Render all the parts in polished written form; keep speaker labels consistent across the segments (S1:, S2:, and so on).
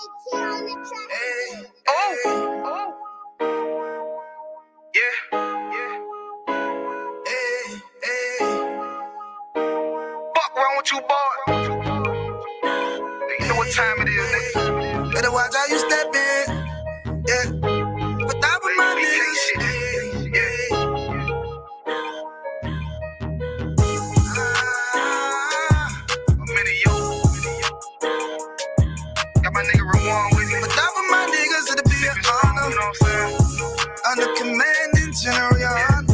S1: Hey, oh, yeah. Hey. Fuck wrong with you, boy? You know what time it is, nigga. Better watch how you step in, yeah. But that was my niggas, yeah. I'm in it, yo. Got my nigga Ramon with me. But that was my niggas, it'll be an honor. You know what I'm saying? Under commanding General, your honor.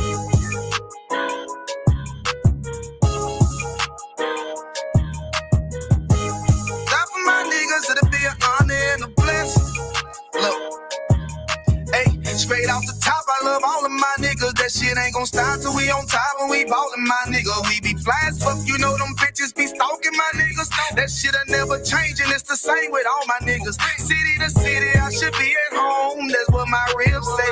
S1: It'll be an honor and a blessing. Look, hey, straight off the top, I love all of my niggas. That shit ain't gon' stop till we on top and we ballin', my nigga. We be fly as fuck, you know them bitches be stalking my niggas. That shit'll never change and it's the same with all my niggas. City to city, I should be at home. That's what my ribs say.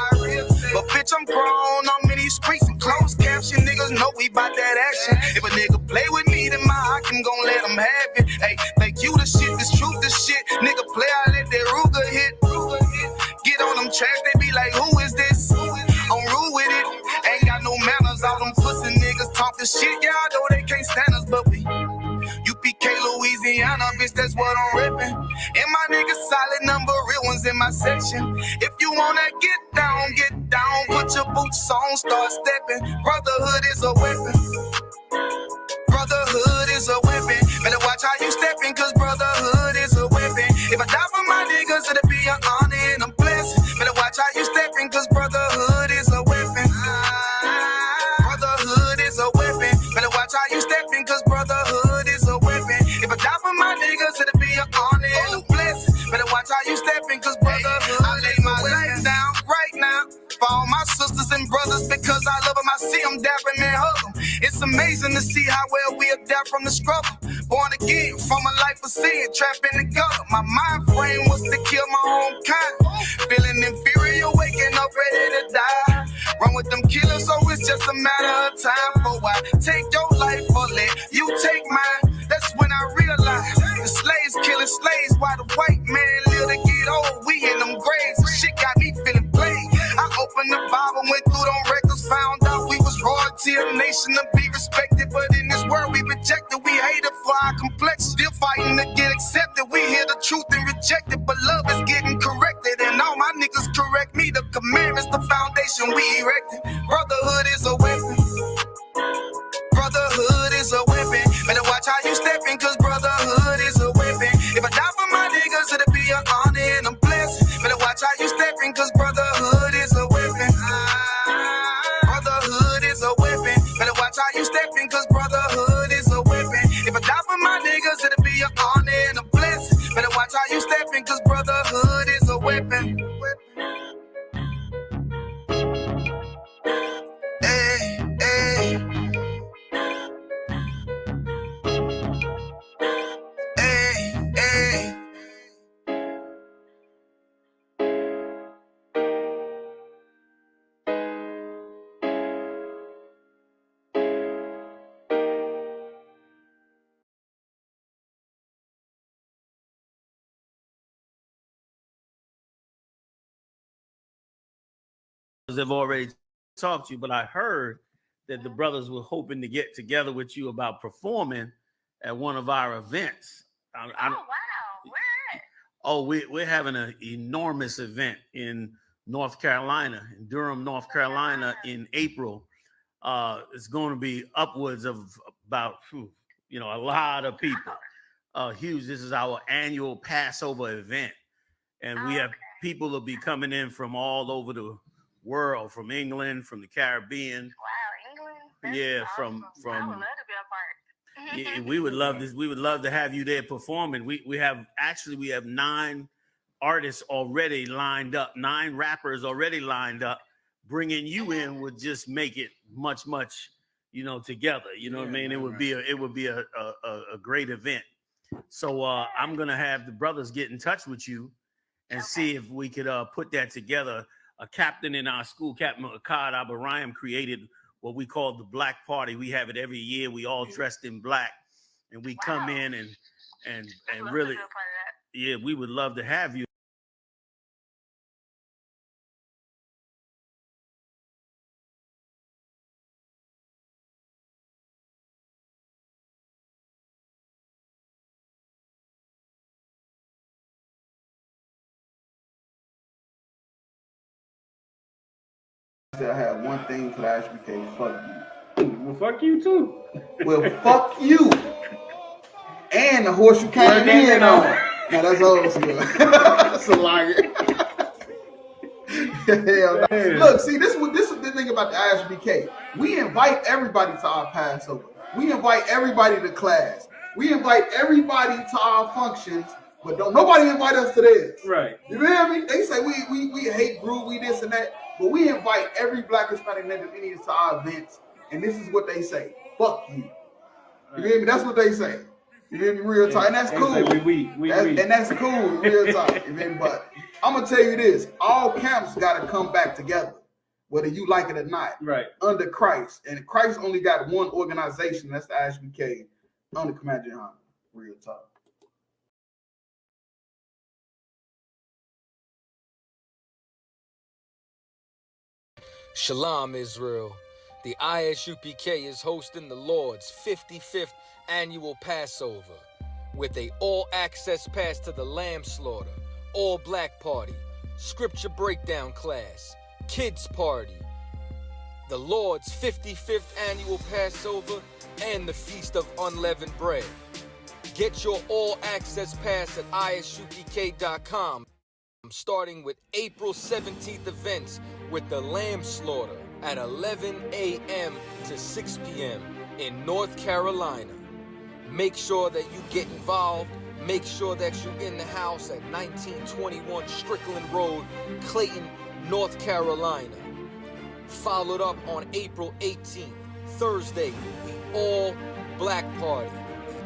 S1: But bitch, I'm grown, I'm in these streets and closed caption. Niggas know we bout that action. If a nigga play with me, then my Hakim gon' let him have it. Hey, think you the shit, this truth the shit. Nigga play, I let that Ruger hit. Get on them tracks, they be like, who is this? I'm rude with it. Ain't got no manners, all them pussy niggas talking shit. Yeah, I know they can't stand us, but we UPK, Louisiana, bitch, that's what I'm ripping. And my niggas solid number, real ones in my section. If you wanna get down, put your boots on, start stepping. Brotherhood is a weapon. Brotherhood is a weapon. Better watch how you stepping, cause brotherhood is a weapon. If I die for my niggas, it'll be an honor and a blessing. Better watch how you stepping, cause brotherhood is a weapon. Brotherhood is a weapon. Better watch how you stepping, cause brotherhood is a weapon. If I die for my niggas, it'll be an honor and a blessing. Better watch how you stepping, cause brotherhood I lay my life down right now for all my sisters and brothers, because I love them. I see them dapping and hug them. It's amazing to see how well we adapt from the struggle. Born again from a life of sin, trapped in the gutter. My mind frame was to kill my own kind. Feeling inferior, waking up ready to die. Run with them killers, so it's just a matter of time. For I take your life or let you take mine. That's when I realized the slaves killing slaves while the white man live to get old. We in them graves, the shit got me feeling played. I opened the Bible, went through them records, found out we was royalty, a nation to be respected. But in this world we rejected, we hated for our complexion. Still fighting to get accepted. We hear the truth and reject it, but love is getting corrected. And all my niggas correct me. The commandments, the foundation we erected. Brotherhood is a weapon. Brotherhood is a weapon. Better watch how you stepping, cause brotherhood is a weapon. If I die for my niggas, it'll be an honor and a blessing. Better watch how you stepping, cause brotherhood is a weapon. Brotherhood is a weapon. Better watch how you stepping, cause brotherhood is a weapon. If I die for my niggas, it'll be an honor and a blessing. Better watch how you stepping, cause brotherhood is a weapon. Hey.
S2: Have already talked to you, but I heard that the brothers were hoping to get together with you about performing at one of our events.
S3: Oh, wow. Where at?
S2: Oh, we're having an enormous event in North Carolina, in Durham, North Carolina, in April. It's going to be upwards of about, a lot of people. Huge. This is our annual Passover event. And we have people will be coming in from all over the world, from England, from the Caribbean.
S3: Wow, England. That's
S2: Yeah,
S3: awesome.
S2: from
S3: I would love to be a part.
S2: yeah, we would love this. We would love to have you there performing. We have 9 artists already lined up, 9 rappers already lined up. Bringing you in would just make it much together. You know what I mean? It would be a great event. So I'm gonna have the brothers get in touch with you and see if we could put that together. A captain in our school, Captain Akkad Abarayam, created what we call the Black Party. We have it every year. We all dressed in black, and we come in and really, Yeah, we would love to have you.
S1: I have one thing for the HBK. Fuck you.
S4: Well, fuck you too.
S1: Well, fuck you. And the horse you came in on. Now that's old school. That's a liar. Hell no. Look, see, this is the thing about the ISBK. We invite everybody to our Passover. We invite everybody to class. We invite everybody to our functions, but don't nobody invite us to this.
S4: Right.
S1: You feel me? They say we hate group, we this and that, but we invite every Black, Hispanic, Native Indian to our events, and this is what they say: "Fuck you." You feel me? That's what they say. You feel me? Real talk, and that's cool. And that's cool, real talk. You feel me? But I'm gonna tell you this: all camps gotta come back together, whether you like it or not.
S4: Right.
S1: Under Christ, and Christ only got one organization. That's the ISBK under Commander John. Real talk.
S5: Shalom, Israel. The ISUPK is hosting the Lord's 55th annual Passover with a all-access pass to the lamb slaughter, all-black party, scripture breakdown class, kids party, the Lord's 55th annual Passover, and the Feast of Unleavened Bread. Get your all-access pass at isupk.com. Starting with April 17th events with the lamb slaughter at 11 a.m. to 6 p.m. in North Carolina. Make sure that you get involved. Make sure that you're in the house at 1921 Strickland Road, Clayton, North Carolina. Followed up on April 18th, Thursday, the all-black party.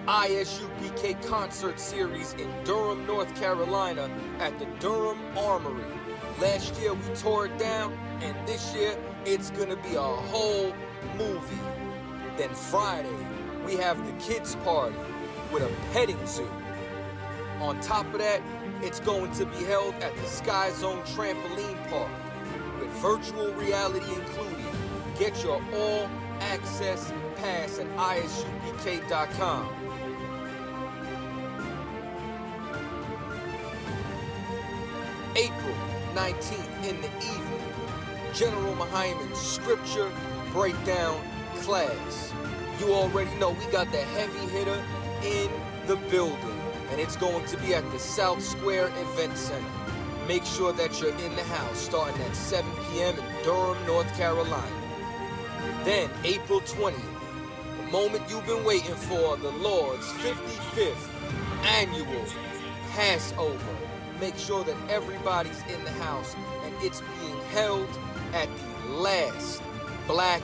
S5: ISUPK concert series in Durham, North Carolina at the Durham Armory. Last year we tore it down, and this year it's gonna be a whole movie. Then Friday, we have the kids party with a petting zoo. On top of that, it's going to be held at the Sky Zone Trampoline Park with virtual reality included. Get your all-access pass at isupk.com. April 19th in the evening, General Mahaiman's scripture breakdown class. You already know we got the heavy hitter in the building, and it's going to be at the South Square Event Center. Make sure that you're in the house starting at 7 p.m. in Durham, North Carolina. Then April 20th, the moment you've been waiting for, the Lord's 55th annual Passover. Make sure that everybody's in the house, and it's being held at the last Black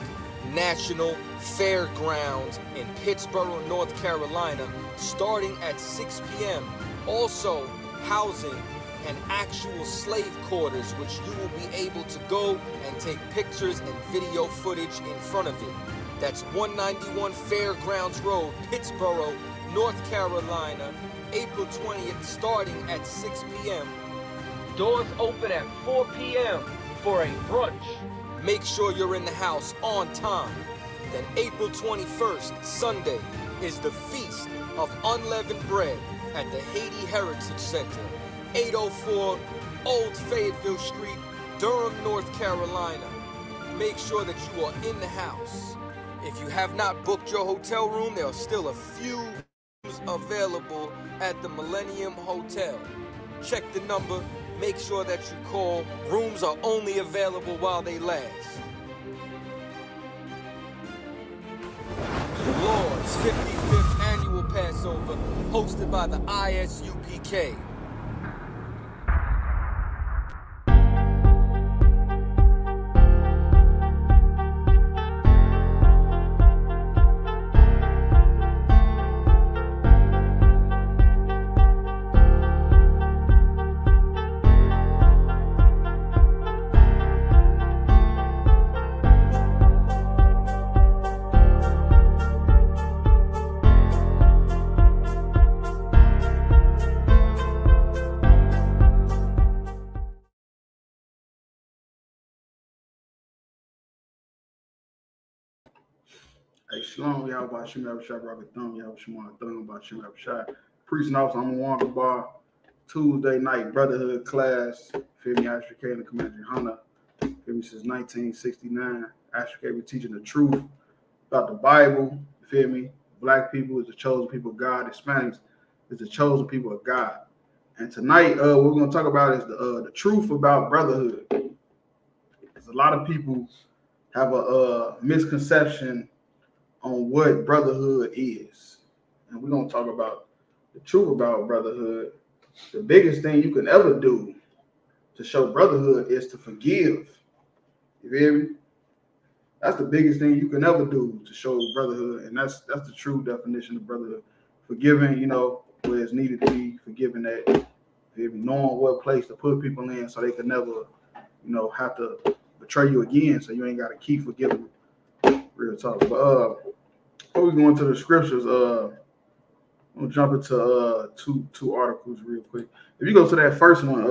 S5: National Fairgrounds in Pittsboro, North Carolina, starting at 6 p.m. Also housing an actual slave quarters, which you will be able to go and take pictures and video footage in front of it. That's 191 Fairgrounds Road, Pittsboro, North Carolina, April 20th, starting at 6 p.m. Doors open at 4 p.m. for a brunch. Make sure you're in the house on time. Then April 21st, Sunday, is the Feast of Unleavened Bread at the Haiti Heritage Center, 804 Old Fayetteville Street, Durham, North Carolina. Make sure that you are in the house. If you have not booked your hotel room, there are still a few available at the Millennium Hotel. Check the number, make sure that you call. Rooms are only available while they last. The Lord's 55th annual Passover, hosted by the ISUPK.
S4: Hey, Shalom, y'all about Shimmy Shot, Rocket Thumb, y'all Shimon Thumb about Shimmy Shot. Priest and Officer, I'm on Wonka Bar. Tuesday night Brotherhood class. Feel me, Asher K and the Commander Hunter. Feel me, since 1969. Asher K, we teaching the truth about the Bible. You feel me? Black people is the chosen people of God. Hispanics is the chosen people of God. And tonight, what we're going to talk about is the truth about brotherhood. There's a lot of people have a misconception on what brotherhood is. And we're going to talk about the truth about brotherhood. The biggest thing you can ever do to show brotherhood is to forgive. You feel me? That's the biggest thing you can ever do to show brotherhood. And that's the true definition of brotherhood. Forgiving, where it's needed to be, forgiving that, knowing what place to put people in so they can never, have to betray you again. So you ain't got to keep forgiving them. Real talk. But before we go into the scriptures, I'm gonna jump into two articles real quick. If you go to that first one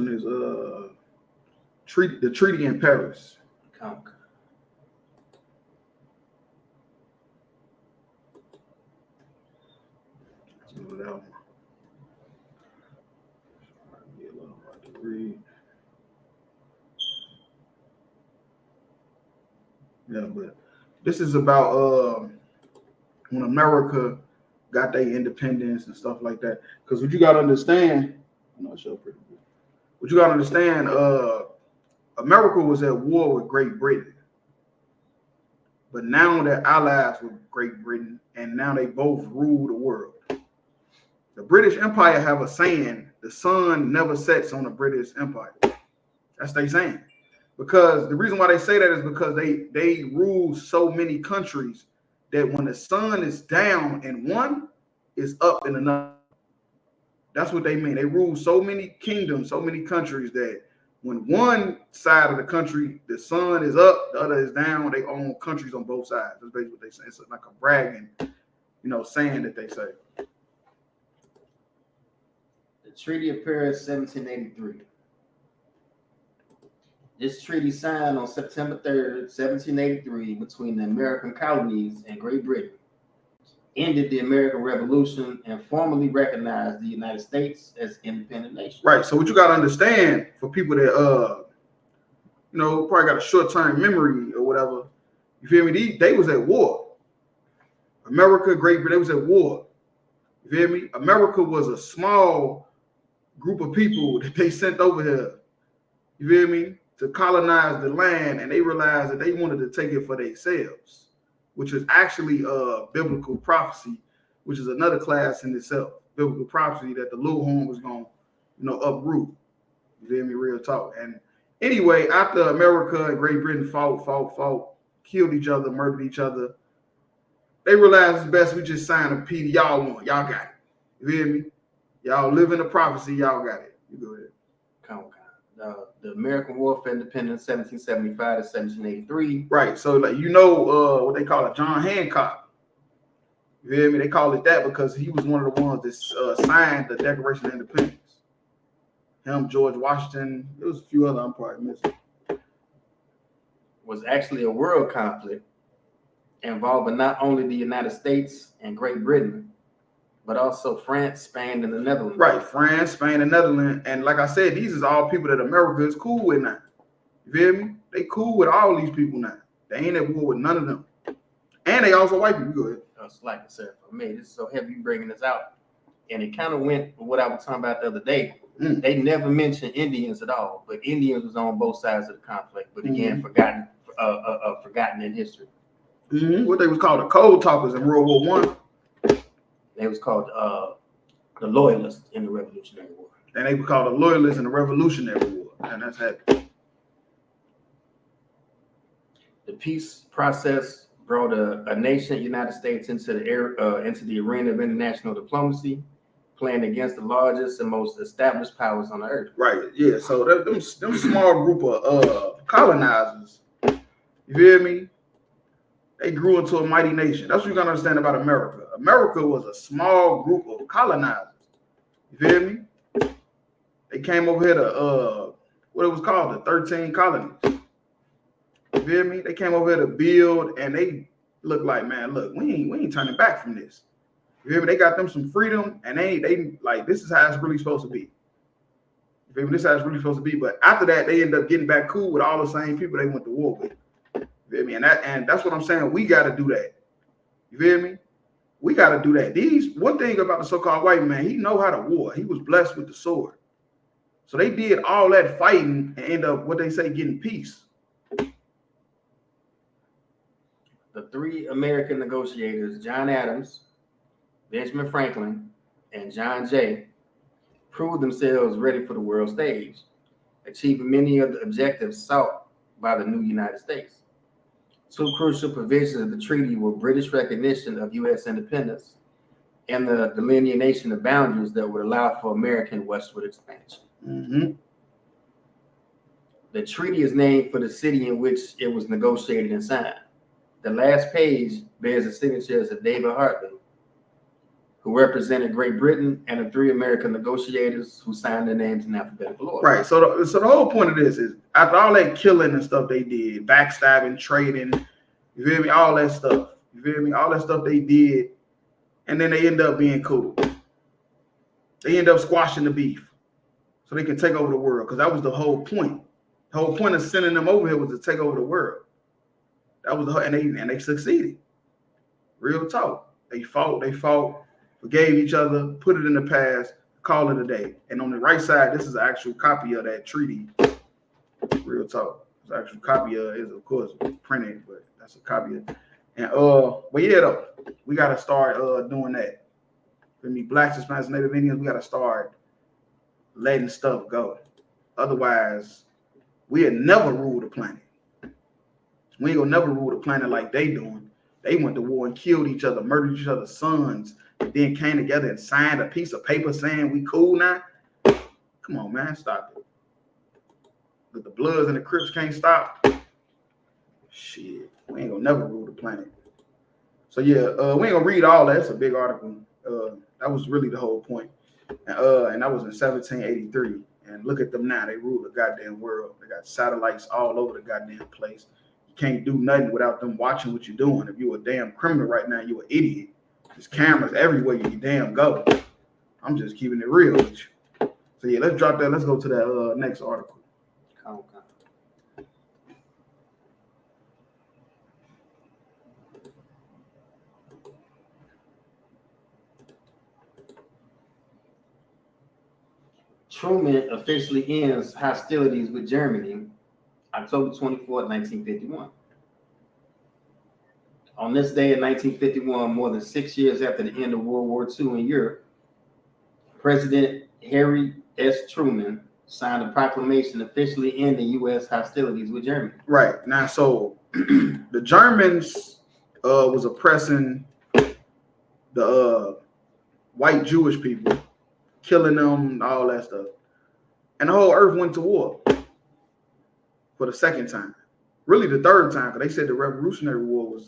S4: is the treaty in Paris.
S5: Conk.
S4: Let's go to that one. Get a little hard to read. Yeah, but this is about when America got their independence and stuff like that. Because what you gotta understand, I'm not sure pretty good. What you gotta understand, America was at war with Great Britain. But now they're allies with Great Britain, and now they both rule the world. The British Empire have a saying, the sun never sets on the British Empire. That's they saying. Because the reason why they say that is because they rule so many countries that when the sun is down in one, it's up in another. That's what they mean. They rule so many kingdoms, so many countries that when one side of the country, the sun is up, the other is down, they own countries on both sides. That's basically what they say. It's like a bragging, saying that they say.
S6: The Treaty of Paris, 1783. This treaty signed on September 3rd, 1783, between the American colonies and Great Britain, ended the American Revolution and formally recognized the United States as independent nation.
S4: Right. So what you got to understand for people that probably got a short-term memory or whatever, you feel me? They was at war. America, Great Britain, they was at war. You feel me? America was a small group of people that they sent over here. You feel me? To colonize the land, and they realized that they wanted to take it for themselves, which is actually biblical prophecy, which is another class in itself. Biblical prophecy that the little horn was going to, uproot. You feel me? Real talk. And anyway, after America and Great Britain fought, killed each other, murdered each other, they realized it's best we just sign a treaty. Y'all want, y'all got it. You feel me? Y'all live in the prophecy, y'all got it. You go ahead.
S6: The American War for Independence, 1775 to 1783.
S4: Right. So, what they call it, John Hancock. You feel me? They call it that because he was one of the ones that signed the Declaration of Independence. Him, George Washington. There was a few other I'm probably missing.
S6: Was actually a world conflict involving not only the United States and Great Britain, but also France, Spain, and the Netherlands.
S4: Right, France, Spain, and Netherlands. And like I said, these is all people that America is cool with now. You feel me? They cool with all these people now. They ain't at war with none of them. And they also white people. Go ahead.
S6: It's like I said, for me, this is so heavy you bringing this out. And it kind of went with what I was talking about the other day. They never mentioned Indians at all, but Indians was on both sides of the conflict. But again, forgotten in history.
S4: What they was called the Code Talkers in World War I.
S6: They was called the Loyalists in the Revolutionary War.
S4: And they were called the Loyalists in the Revolutionary War. And that's happened.
S6: The peace process brought a nation, United States, into the arena of international diplomacy, playing against the largest and most established powers on the earth.
S4: Right. Yeah. So them small group of colonizers, you feel me? They grew into a mighty nation. That's what you gotta understand about America. America was a small group of colonizers. You feel me? They came over here to what it was called, the 13 colonies. You feel me? They came over here to build, and they look like, man, look, we ain't turning back from this. You feel me? They got them some freedom, and they like, this is how it's really supposed to be. You feel me? This is how it's really supposed to be. But after that, they end up getting back cool with all the same people they went to war with. You feel me? And that's what I'm saying. We got to do that. You feel me? We got to do that. One thing about the so-called white man, he know how to war. He was blessed with the sword. So they did all that fighting and end up, what they say, getting peace.
S6: The three American negotiators, John Adams, Benjamin Franklin, and John Jay, proved themselves ready for the world stage, achieving many of the objectives sought by the new United States. Two crucial provisions of the treaty were British recognition of U.S. independence and the delineation of boundaries that would allow for American westward expansion.
S4: Mm-hmm.
S6: The treaty is named for the city in which it was negotiated and signed. The last page bears the signatures of David Hartley, who represented Great Britain, and the three American negotiators who signed their names in alphabetical order.
S4: Right. So the whole point of this is, after all that killing and stuff they did, backstabbing, trading, you feel me, all that stuff, you feel me, all that stuff they did, and then they end up being cool. They end up squashing the beef so they can take over the world, because that was the whole point. The whole point of sending them over here was to take over the world. That was the whole, and they succeeded. Real talk. They fought, forgave each other, put it in the past, call it a day. And on the right side, this is an actual copy of that treaty. Real talk. It's an actual copy of it, is of course printed, but that's a copy of it. And but yeah, though, we gotta start doing that. For me, Blacks, Hispanics, Native Indians, we gotta start letting stuff go. Otherwise, we'll never rule the planet. We ain't gonna never rule the planet like they doing. They went to war and killed each other, murdered each other's sons, and then came together and signed a piece of paper saying we cool now. Come on, man, stop it. But the Bloods and the Crips can't stop. Shit, we ain't gonna never rule the planet. So yeah, we ain't gonna read all that. It's a big article. That was really the whole point. And that was in 1783. And look at them now. They rule the goddamn world. They got satellites all over the goddamn place. You can't do nothing without them watching what you're doing. If you're a damn criminal right now, you're an idiot. There's cameras everywhere you damn go. I'm just keeping it real with you. So yeah, let's drop that. Let's go to that next article.
S6: Truman officially ends hostilities with Germany October 24, 1951. On this day in 1951, more than 6 years after the end of World War II in Europe, President Harry S. Truman signed a proclamation officially ending U.S. hostilities with Germany.
S4: Right. Now, so the Germans was oppressing the white Jewish people, killing them, all that stuff. And the whole earth went to war for the second time. Really the third time, because they said the Revolutionary War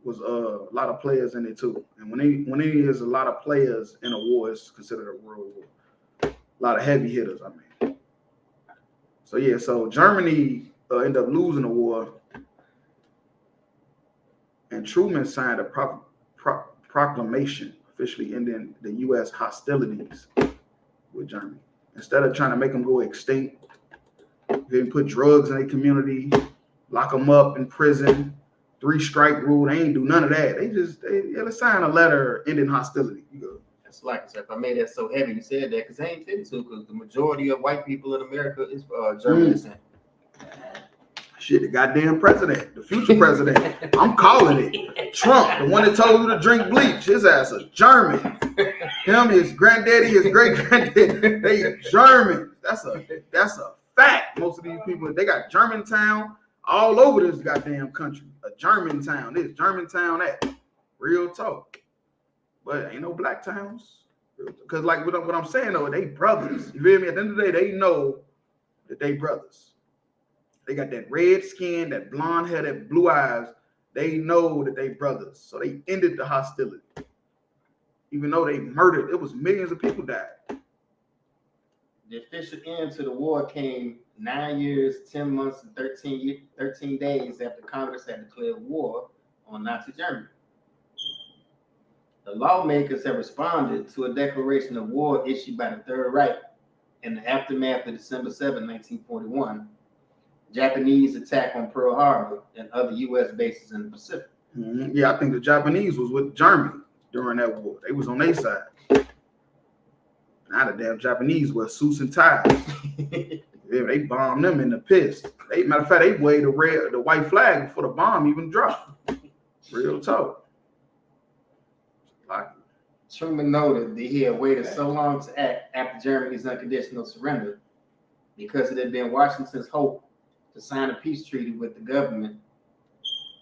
S4: was a lot of players in it too. And when it is a lot of players in a war, it's considered a world war. A lot of heavy hitters, I mean. So yeah, so Germany ended up losing the war, and Truman signed a proclamation officially ending the U.S. hostilities with Germany. Instead of trying to make them go extinct, they put drugs in their community, lock them up in prison, 3-strike rule. They ain't do none of that. Let's sign a letter ending hostility. You go.
S6: That's like I said, if I made that so heavy, you said that because they ain't fit to, because the majority of white people in America is German descent.
S4: Shit, the goddamn president, the future president. I'm calling it. Trump, the one that told you to drink bleach. His ass a German. Him, his granddaddy, his great granddaddy, they German. That's a fact. Most of these people, they got Germantown all over this goddamn country. A Germantown, this Germantown, that. Real talk. But ain't no black towns. Because like what I'm saying though, they brothers. You feel me? At the end of the day, they know that they brothers. They got that red skin, that blonde hair, that blue eyes. They know that they brothers. So they ended the hostility. Even though they murdered, it was millions of people died.
S6: The official end to the war came 9 years, 10 months, and 13 days after Congress had declared war on Nazi Germany. The lawmakers have responded to a declaration of war issued by the Third Reich in the aftermath of December 7, 1941, Japanese attack on Pearl Harbor and other U.S. bases in the Pacific.
S4: Mm-hmm. Yeah, I think the Japanese was with Germany during that war. They was on their side. Now the damn Japanese wear suits and ties. They bombed them in the piss. Matter of fact, they waved the white flag before the bomb even dropped. Real talk. Like,
S6: Truman noted that he had waited so long to act after Germany's unconditional surrender because it had been Washington's hope to sign a peace treaty with the government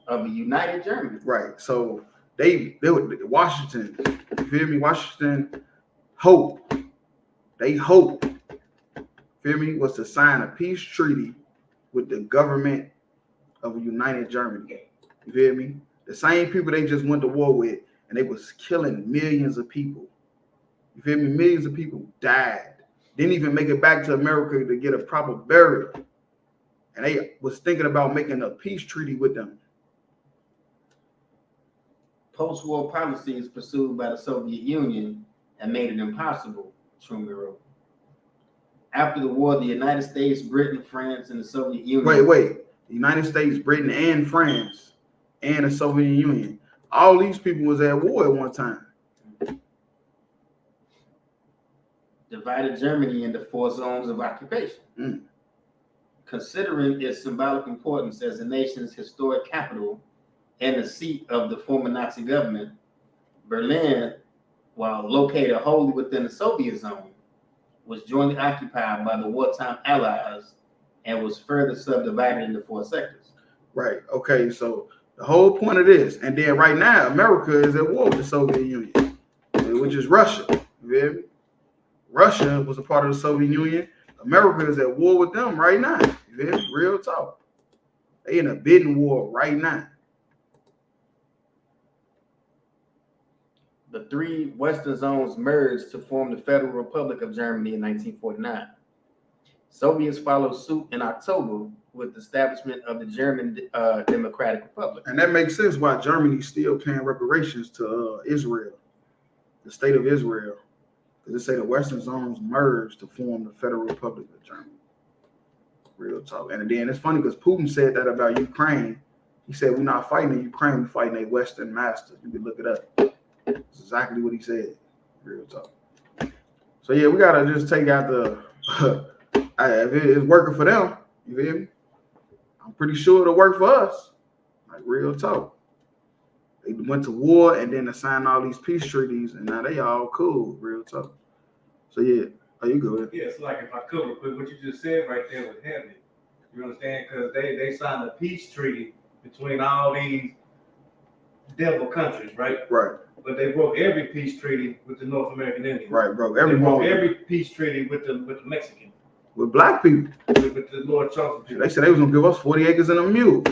S6: of a united Germany.
S4: Right. So they Washington, you feel me? Washington hope. They hope, feel me, was to sign a peace treaty with the government of a united Germany. You feel me? The same people they just went to war with, and they was killing millions of people. You feel me? Millions of people died. Didn't even make it back to America to get a proper burial. And they was thinking about making a peace treaty with them.
S6: Post-war policies pursued by the Soviet Union had made it impossible, Truman wrote. After the war, the United States, Britain, France, and the Soviet Union.
S4: Wait. The United States, Britain, and France, and the Soviet Union. All these people was at war at one time.
S6: Divided Germany into 4 zones of occupation. Considering its symbolic importance as the nation's historic capital and the seat of the former Nazi government, Berlin, while located wholly within the Soviet zone, was jointly occupied by the wartime allies and was further subdivided into 4 sectors.
S4: Right. Okay. So the whole point of this, and then right now, America is at war with the Soviet Union, which is Russia. You feel me? Russia was a part of the Soviet Union. America is at war with them right now. You feel me? Real talk. They in a bidding war right now.
S6: The 3 Western zones merged to form the Federal Republic of Germany in 1949. Soviets followed suit in October with the establishment of the German Democratic Republic.
S4: And that makes sense why Germany's still paying reparations to Israel, the state of Israel. Because they say the Western zones merged to form the Federal Republic of Germany. Real talk. And then it's funny because Putin said that about Ukraine. He said, we're not fighting in Ukraine, we're fighting a Western master. You can look it up. That's exactly what he said. Real talk. So yeah, we gotta just take out the if it's working for them, you feel me? I'm pretty sure it'll work for us. Like real talk. They went to war and then assigned all these peace treaties, and now they all cool. Real talk. So yeah, you go ahead.
S7: Yeah, it's like if I could real quick, what you just said right there was heavy. You understand? Because they signed a peace treaty between all these devil countries, right?
S4: Right.
S7: But they broke every peace treaty with the North American Indians.
S4: Right, bro.
S7: They broke every peace treaty with the Mexicans.
S4: With black people.
S7: With the Lord Charles.
S4: They said they was gonna give us 40 acres and a mule.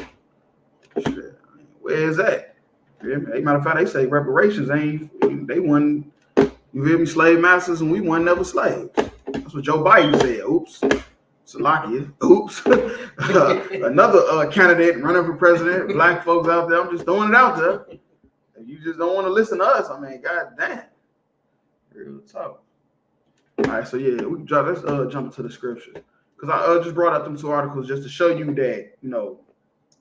S4: Shit. Where is that? You feel me? Matter of fact, they say reparations they won, you feel me, slave masters, and we won never slaves. That's what Joe Biden said. Oops. Salakia. Oops. Another candidate running for president, black folks out there. I'm just throwing it out there. If you just don't want to listen to us, I mean, god damn. Real talk. All right, so yeah, we can let's jump into the scripture. Because I just brought up them 2 articles just to show you that, you know,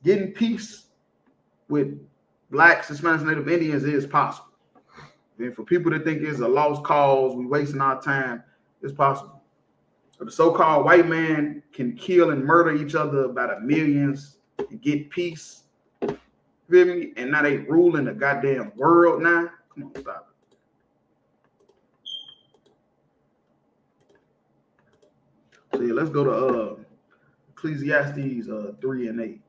S4: getting peace with blacks, Hispanics, Native Indians is possible. And for people to think it's a lost cause, we wasting our time, it's possible. So the so-called white man can kill and murder each other by the millions and get peace. Feel me? And now they ruling the goddamn world now. Come on, stop it. So yeah, let's go to Ecclesiastes 3 and 8.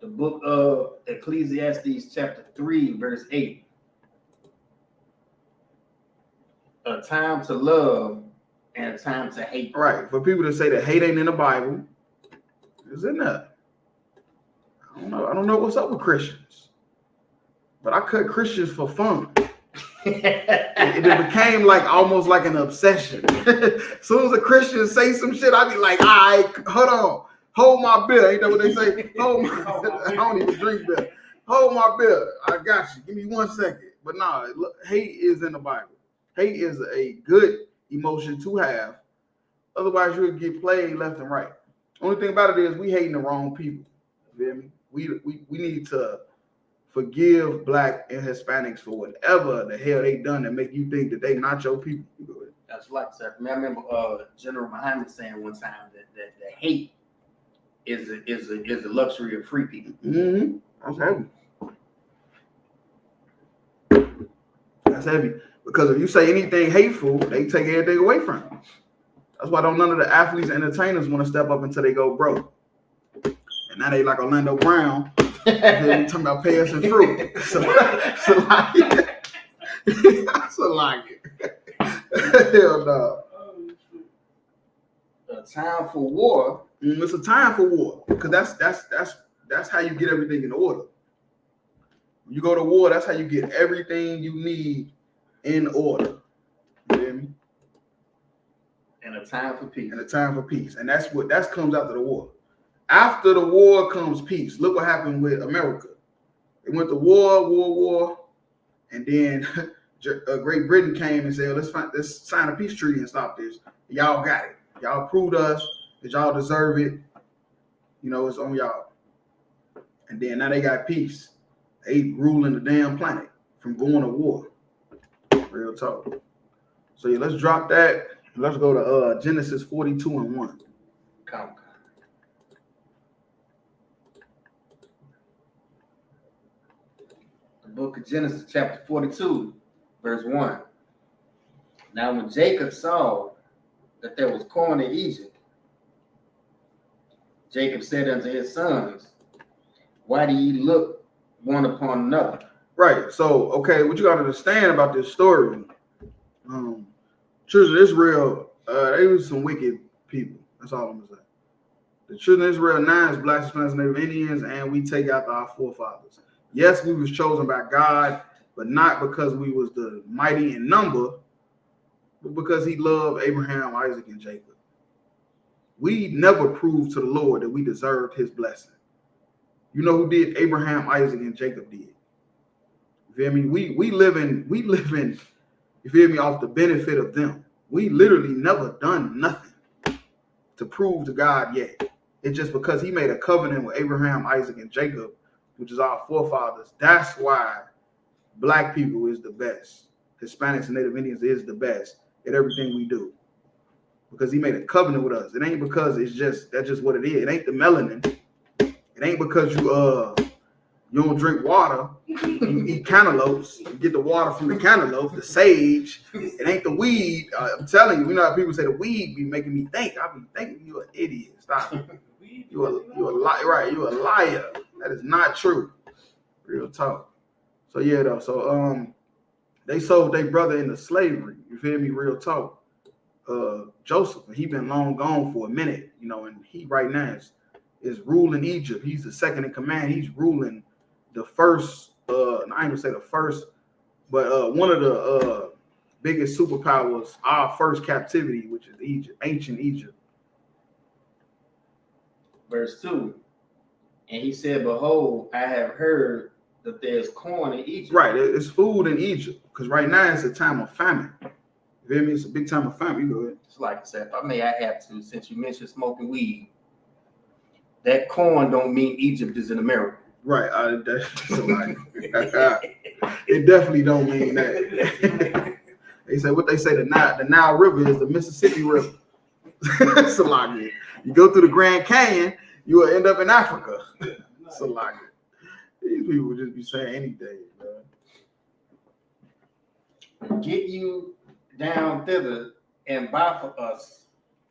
S6: The book of Ecclesiastes chapter 3, verse 8. A time to love and a time to hate.
S4: Right. For people to say that hate ain't in the Bible, it's in there. I don't know what's up with Christians. But I cut Christians for fun. It became like almost like an obsession. As soon as a Christian say some shit, I be like, all right, hold on. Hold my beer. Ain't that what they say? I don't even drink beer. Hold my beer. I got you. Give me 1 second. But nah, look, hate is in the Bible. Hate is a good emotion to have. Otherwise, you'll get played left and right. Only thing about it is we hating the wrong people. You feel me? We need to forgive Black and Hispanics for whatever the hell they done that make you think that they not your people.
S6: That's like, sir. I remember General Muhammad saying one time that hate is a luxury of free people.
S4: Mm-hmm. That's heavy. That's heavy. Because if you say anything hateful, they take everything away from you. That's why none of the athletes and entertainers want to step up until they go broke. And now they like Orlando Brown. They're talking about pay us in fruit. So like hell no.
S6: A time for war.
S4: It's a time for war. Because that's how you get everything in order. When you go to war, that's how you get everything you need in order. You hear me?
S6: And a time for peace.
S4: And a time for peace. And that comes after the war. After the war comes peace. Look what happened with America. It went to war, and then Great Britain came and said, let's sign a peace treaty and stop this. Y'all got it. Y'all proved us that y'all deserve it. You know, it's on y'all. And then now they got peace. They ruling the damn planet from going to war. Real talk. So yeah, let's drop that. Let's go to Genesis 42:1.
S6: Come. The book of Genesis, chapter 42, verse 1. Now when Jacob saw that there was corn in Egypt, Jacob said unto his sons, why do ye look one upon another?
S4: Right. So, okay, what you got to understand about this story, children of Israel, they were some wicked people. That's all I'm going to say. The children of Israel, 9 is Blacks, Hispanics, Native Indians, and we take after our forefathers. Yes, we was chosen by God, but not because we was the mighty in number, but because he loved Abraham, Isaac, and Jacob. We never proved to the Lord that we deserved his blessing. You know who did? Abraham, Isaac, and Jacob did. You feel me? We living, you feel me, off the benefit of them. We literally never done nothing to prove to God yet. It's just because he made a covenant with Abraham, Isaac, and Jacob, which is our forefathers. That's why Black people is the best. Hispanics and Native Indians is the best at everything we do. Because he made a covenant with us. It ain't because that's just what it is. It ain't the melanin. It ain't because you don't drink water. You eat cantaloupes. You get the water from the cantaloupe, the sage. It ain't the weed. I'm telling you, you know how people say the weed be making me think. I be thinking you're an idiot. Stop. You're a liar. Right? You're a liar. That is not true. Real talk. So yeah, though. So they sold their brother into slavery. You feel me? Real talk. Joseph, he been long gone for a minute, you know, and he right now is ruling Egypt. He's the second in command. He's ruling the first, I ain't gonna say the first, but one of the biggest superpowers, our first captivity, which is Egypt, ancient Egypt.
S6: Verse 2. And he said, behold, I have heard that there's corn in Egypt.
S4: Right, it's food in Egypt, because right now it's a time of famine. You feel me? It's a big time of famine. You go ahead.
S6: It's like I said, if I may, I have to, since you mentioned smoking weed, that corn don't mean Egypt is in America.
S4: Right. It definitely don't mean that. They say what they say, the Nile River is the Mississippi River. It's a lot. You go through the Grand Canyon, you will end up in Africa. It's a lot. These people just be saying anything,
S6: bro. Get you down thither and buy for us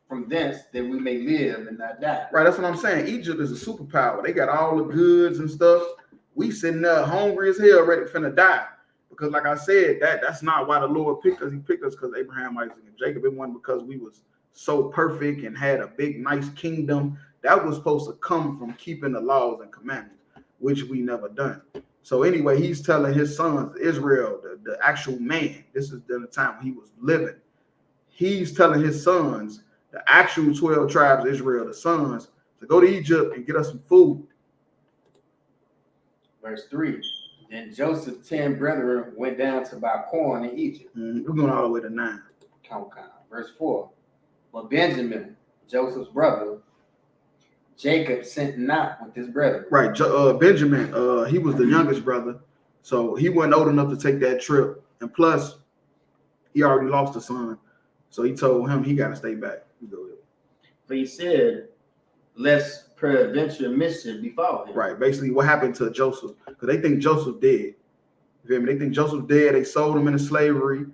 S6: from thence that we may live and not die.
S4: Right, that's what I'm saying. Egypt is a superpower. They got all the goods and stuff. We sitting there hungry as hell, ready finna die. Because like I said, that's not why the Lord picked us. He picked us because Abraham, Isaac, and Jacob. It wasn't because we was so perfect and had a big, nice kingdom. That was supposed to come from keeping the laws and commandments, which we never done. So anyway, he's telling his sons, Israel, the actual man, this is during the time when he was living. He's telling his sons, the actual 12 tribes of Israel, the sons, to go to Egypt and get us some food.
S6: Verse 3. Then Joseph's 10 brethren went down to buy corn in Egypt.
S4: We're going all the way to 9.
S6: Count. Verse 4. But Benjamin, Joseph's brother, Jacob sent not with his brethren.
S4: Right. Benjamin, he was the youngest brother. So he wasn't old enough to take that trip. And plus, he already lost a son. So he told him he got to stay back.
S6: For he said, lest peradventure mischief befall him.
S4: Right. Basically, what happened to Joseph? Because they think Joseph dead. You feel me? They think Joseph dead. They sold him into slavery.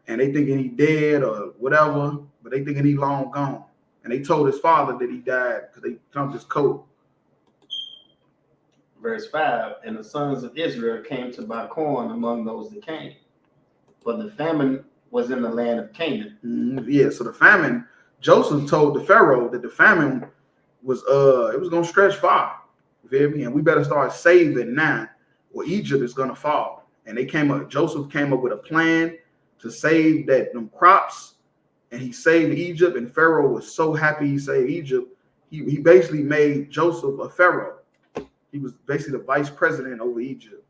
S4: And they thinking he dead or whatever. But they thinking he long gone. And they told his father that he died because they thumped his coat.
S6: Verse 5. And the sons of Israel came to buy corn among those that came. But the famine was in the land of Canaan.
S4: Yeah, so the famine, Joseph told the Pharaoh that the famine was it was gonna stretch far. You feel me? And we better start saving now, or Egypt is gonna fall. And Joseph came up with a plan to save them crops, and he saved Egypt, and Pharaoh was so happy he saved Egypt. He basically made Joseph a pharaoh. He was basically the vice president over Egypt,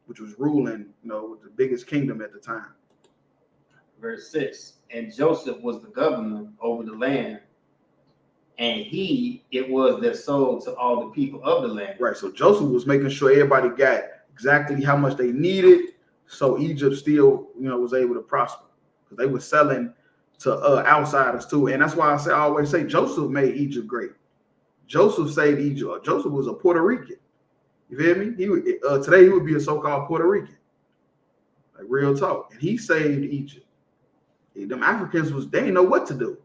S4: which was ruling, the biggest kingdom at the time.
S6: Verse 6. And Joseph was the governor over the land, and it was that sold to all the people of the land. Right.
S4: So Joseph was making sure everybody got exactly how much they needed, so Egypt still, was able to prosper, because they were selling to outsiders too. And that's why I always say Joseph made Egypt great. Joseph saved Egypt. Joseph was a Puerto Rican. You feel me? Today he would be a so-called Puerto Rican, like real talk. And he saved Egypt. Them Africans they didn't know what to do.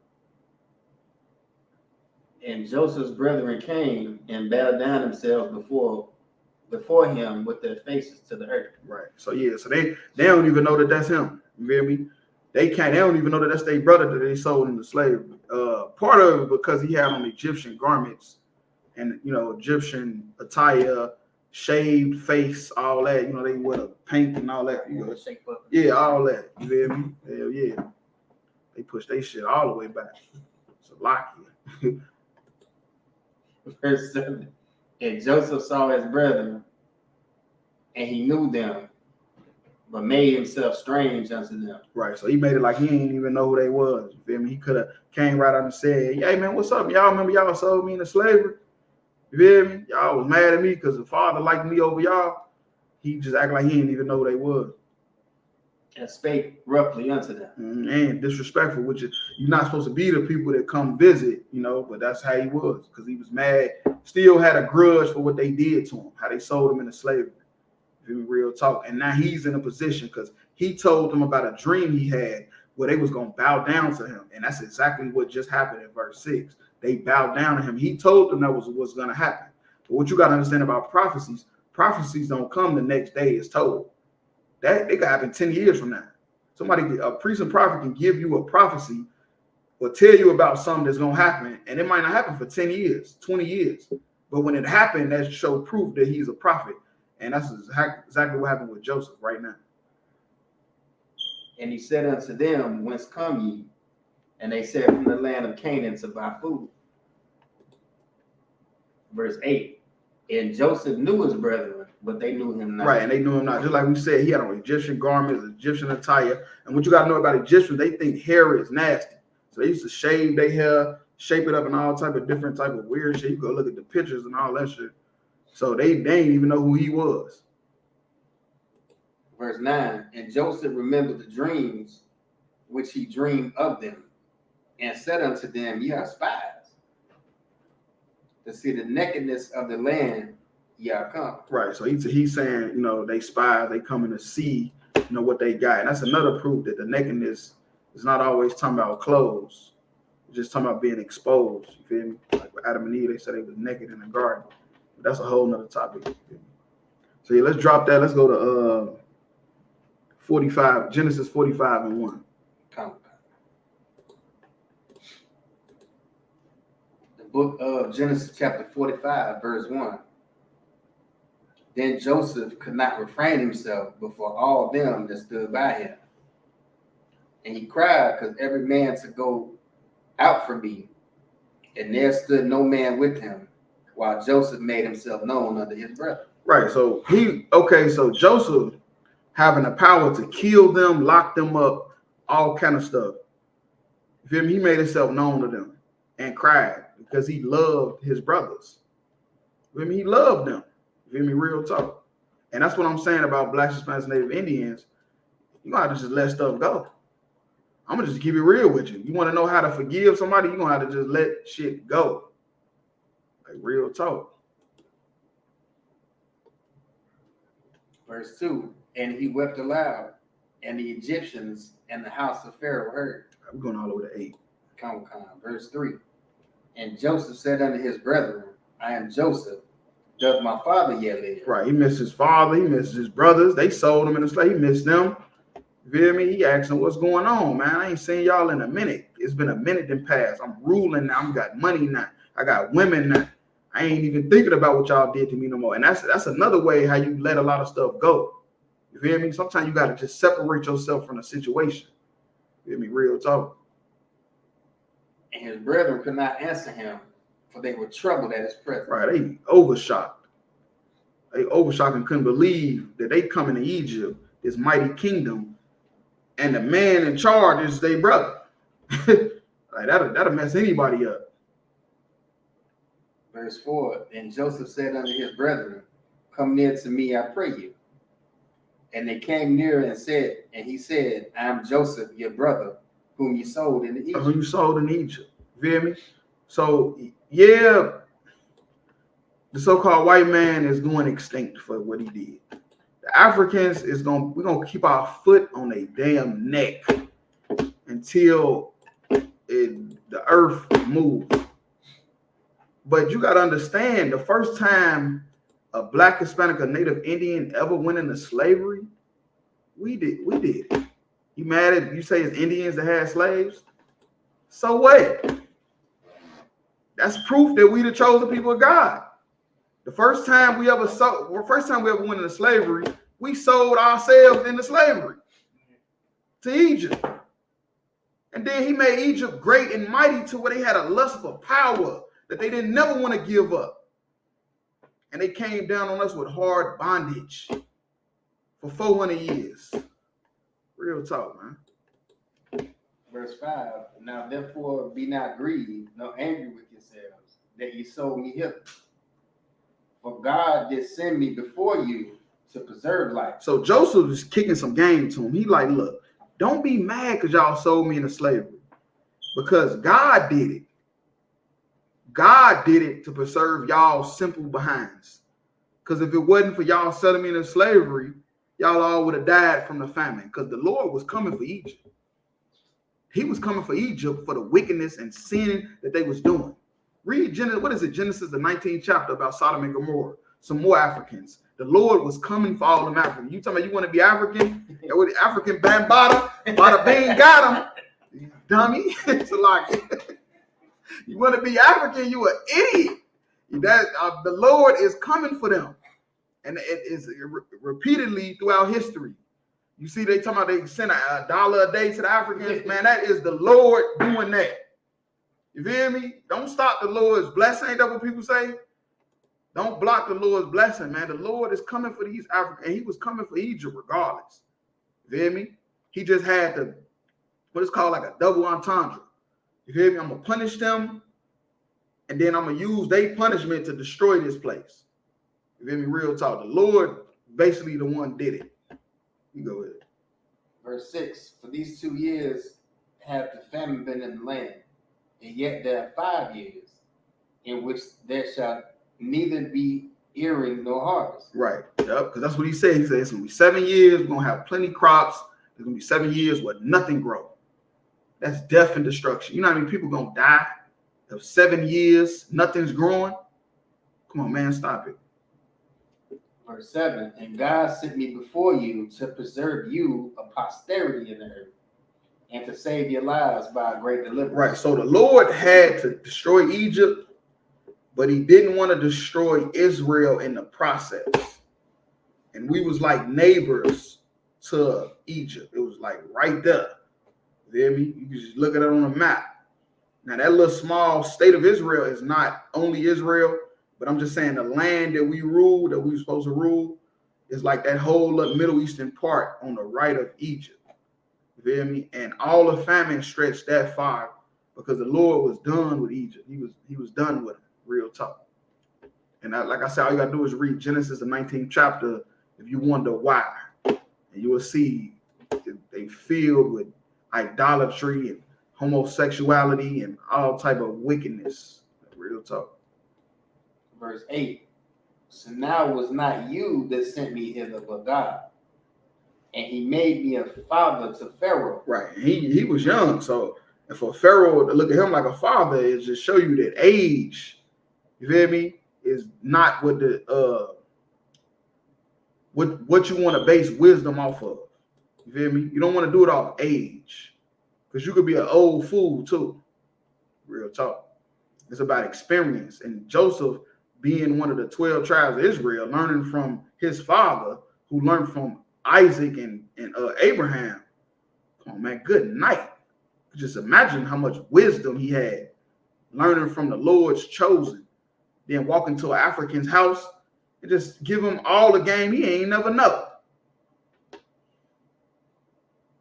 S6: And Joseph's brethren came and bowed down themselves before him with their faces to the earth.
S4: Right. So they don't even know that that's him. You feel me? They don't even know that that's their brother that they sold into slavery. Part of it because he had on Egyptian garments and Egyptian attire, shaved face, all that. They wear the paint and all that. Yeah, all that. You feel me? Hell yeah. They push their shit all the way back. It's a lock here.
S6: Verse 7. And Joseph saw his brethren, and he knew them, but made himself strange unto them.
S4: Right. So he made it like he didn't even know who they was. You feel me? He could have came right out and said, "Hey man, what's up? Y'all remember y'all sold me into slavery? You feel me? Y'all was mad at me because the father liked me over y'all." He just acted like he didn't even know who they was.
S6: And spake roughly unto them.
S4: And disrespectful, which is, you're not supposed to be the people that come visit, but that's how he was, because he was mad, still had a grudge for what they did to him, how they sold him into slavery. Real talk. And now he's in a position because he told them about a dream he had where they was going to bow down to him. And that's exactly what just happened in verse 6. They bowed down to him. He told them that was what's going to happen. But what you got to understand about prophecies don't come the next day it's told. That it could happen 10 years from now. A priest and prophet can give you a prophecy or tell you about something that's going to happen, and it might not happen for 10 years, 20 years. But when it happened, that showed proof that he's a prophet. And that's exactly what happened with Joseph right now.
S6: And he said unto them, Whence come ye? And they said, From the land of Canaan to buy food. Verse 8. And Joseph knew his brethren, but they knew him not.
S4: Right, and they knew him not. Just like we said, he had on Egyptian garments, Egyptian attire. And what you got to know about Egyptians, they think hair is nasty. So they used to shave their hair, shape it up, and all type of different type of weird shit. You go look at the pictures and all that shit. So they didn't even know who he was.
S6: Verse 9. And Joseph remembered the dreams which he dreamed of them, and said unto them, Ye are spies, to see the nakedness of the land ye are come.
S4: Right. So he's saying, they spies, they coming to see, what they got. And that's another proof that the nakedness is not always talking about clothes. It's just talking about being exposed. You feel me? Like with Adam and Eve, they said they was naked in the garden. But that's a whole nother topic. So yeah, let's drop that. Let's go to 45, Genesis 45 and 1.
S6: Come. The book of Genesis chapter 45, verse 1. Then Joseph could not refrain himself before all them that stood by him. And he cried, because every man to go out from me. And there stood no man with him, while Joseph made himself known unto his brother.
S4: Right. So so Joseph having the power to kill them, lock them up, all kind of stuff. You feel me? He made himself known to them and cried because he loved his brothers. You feel me? He loved them. You feel me? Real talk. And that's what I'm saying about Black, Hispanics, Native Indians. You gotta just let stuff go. I'm gonna just keep it real with you. You want to know how to forgive somebody? You're gonna have to just let shit go. Like real talk.
S6: Verse 2, and he wept aloud, and the Egyptians and the house of Pharaoh heard.
S4: We're going all the way to 8.
S6: Verse 3, and Joseph said unto his brethren, I am Joseph. Does my father yet live?
S4: Right. He missed his father. He missed his brothers. They sold him in the slave. He missed them. You feel me? He asked him, what's going on, man? I ain't seen y'all in a minute. It's been a minute that passed. I'm ruling now. I got money now. I got women now. I ain't even thinking about what y'all did to me no more. And that's another way how you let a lot of stuff go. You feel me? Sometimes you got to just separate yourself from the situation. You feel me? Real talk.
S6: And his brethren could not answer him, for they were troubled at his presence.
S4: Right. They overshot. They overshot and couldn't believe that they come into Egypt, this mighty kingdom, and the man in charge is their brother. Like that'll mess anybody up.
S6: Verse 4, and Joseph said unto his brethren, come near to me, I pray you. And they came near and he said, I am Joseph, your brother, whom you sold in Egypt.
S4: Whom you sold in Egypt. You feel me? So, yeah, the so-called white man is going extinct for what he did. The Africans we're gonna keep our foot on a damn neck until the earth moves. But you gotta understand, the first time a Black, Hispanic, or Native Indian ever went into slavery, we did it. You mad at you say it's Indians that had slaves? So what? That's proof that we the chosen people of God. The first time we ever went into slavery, we sold ourselves into slavery to Egypt. And then he made Egypt great and mighty to where they had a lust for power that they didn't never want to give up. And they came down on us with hard bondage for 400 years. Real talk, man.
S6: Verse 5, now therefore be not grieved, nor angry with yourselves, that ye sold me hither. For God did send me before you to preserve life.
S4: So Joseph is kicking some game to him. He like, look, don't be mad because y'all sold me into slavery. Because God did it. God did it to preserve y'all simple behinds. Because if it wasn't for y'all selling me into slavery, y'all all would have died from the famine. Because the Lord was coming for Egypt. He was coming for Egypt for the wickedness and sin that they was doing. Read Genesis, the 19th chapter about Sodom and Gomorrah. Some more Africans. The Lord was coming for all them Africans. You talking about you want to be African? With African bambada, bada bing got him. You dummy. It's like, you want to be African, you an idiot. The Lord is coming for them. And it is repeatedly throughout history. You see, they talking about they send $1 a day to the Africans. Man, that is the Lord doing that. You feel me? Don't stop the Lord's blessing. Ain't that what people say? Don't block the Lord's blessing, man. The Lord is coming for these Africans. And he was coming for Egypt regardless. You feel me? He just had what is called like a double entendre. You feel me? I'm going to punish them. And then I'm going to use their punishment to destroy this place. You feel me? Real talk. The Lord basically the one did it. You go ahead.
S6: Verse 6, for these 2 years have the famine been in the land, and yet there are 5 years in which there shall neither be earing nor harvest.
S4: Right. Yep. Because that's what he said. He said it's going to be 7 years. We're going to have plenty crops. There's going to be 7 years where nothing grows. That's death and destruction. You know how many people going to die of 7 years, nothing's growing? Come on, man, stop it.
S6: Verse 7, and God sent me before you to preserve you a posterity in the earth, and to save your lives by a great deliverance.
S4: Right. So the Lord had to destroy Egypt, but he didn't want to destroy Israel in the process. and we was like neighbors to Egypt. It was like right there. You hear me? You can just look at it on a map. Now that little small state of Israel is not only Israel, but I'm just saying the land that we rule, that we were supposed to rule, is like that whole Middle Eastern part on the right of Egypt. You feel me? And all the famine stretched that far because the Lord was done with Egypt. He was done with it. Real talk. And like I said, all you gotta do is read Genesis, the 19th chapter, if you wonder why, and you will see they filled with idolatry and homosexuality and all type of wickedness. Real talk.
S6: Verse 8. So now it was not you that sent me hither, but God. And he made me a father to Pharaoh.
S4: Right. He was young. So and for Pharaoh to look at him like a father is just show you that age, you feel me, is not what the what you want to base wisdom off of. You feel me? You don't want to do it off age. Because you could be an old fool too. Real talk. It's about experience. And Joseph, being one of the 12 tribes of Israel, learning from his father, who learned from Isaac and Abraham. Come on, man. Good night. Just imagine how much wisdom he had, learning from the Lord's chosen. Then walk into an African's house and just give him all the game he ain't never know.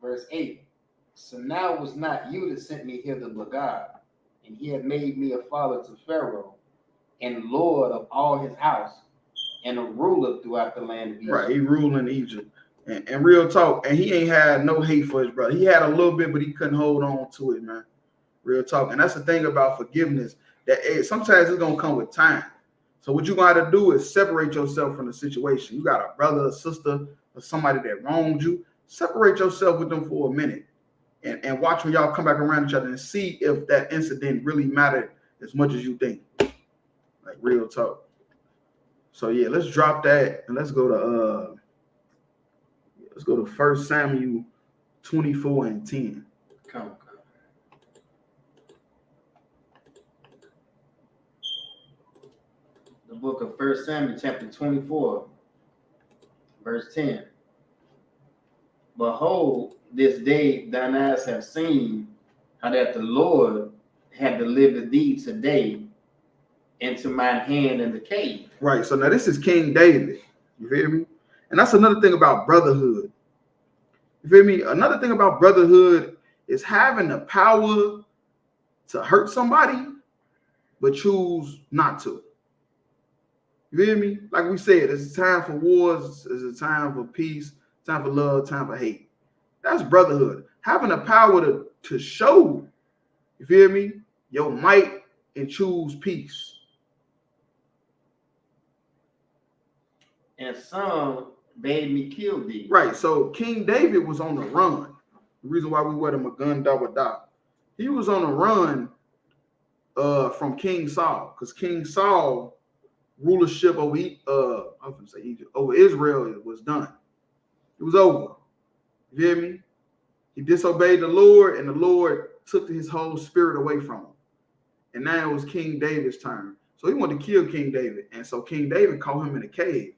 S6: Verse 8. So now it was not you that sent me hither, but God. And he had made me a father to Pharaoh, and Lord of all his house, and a ruler throughout the land of Egypt.
S4: Right, he ruled in Egypt. And real talk, and he ain't had no hate for his brother. He had a little bit, but he couldn't hold on to it, man. Real talk. And that's the thing about forgiveness, that sometimes it's going to come with time. So what you got to do is separate yourself from the situation. You got a brother, a sister, or somebody that wronged you. Separate yourself with them for a minute and watch when y'all come back around each other and see if that incident really mattered as much as you think. Like real talk. So yeah, let's drop that and let's go to 1 Samuel 24 and 10.
S6: Come. The book of 1 Samuel chapter 24, verse 10. Behold, this day thine eyes have seen how that the Lord had delivered thee today into mine hand in the cave.
S4: Right. So now this is King David. You feel me? And that's another thing about brotherhood. You feel me? Another thing about brotherhood is having the power to hurt somebody, but choose not to. You feel me? Like we said, it's a time for wars, it's a time for peace, time for love, time for hate. That's brotherhood. Having the power to show, you feel me, your might and choose peace.
S6: And some bade me kill thee.
S4: Right. So King David was on the run. The reason why we wear the Magun Dawadah. He was on the run from King Saul, because King Saul rulership over over Israel was done. It was over. You hear me? He disobeyed the Lord, and the Lord took his whole spirit away from him. And now it was King David's turn. So he wanted to kill King David. And so King David caught him in a cave.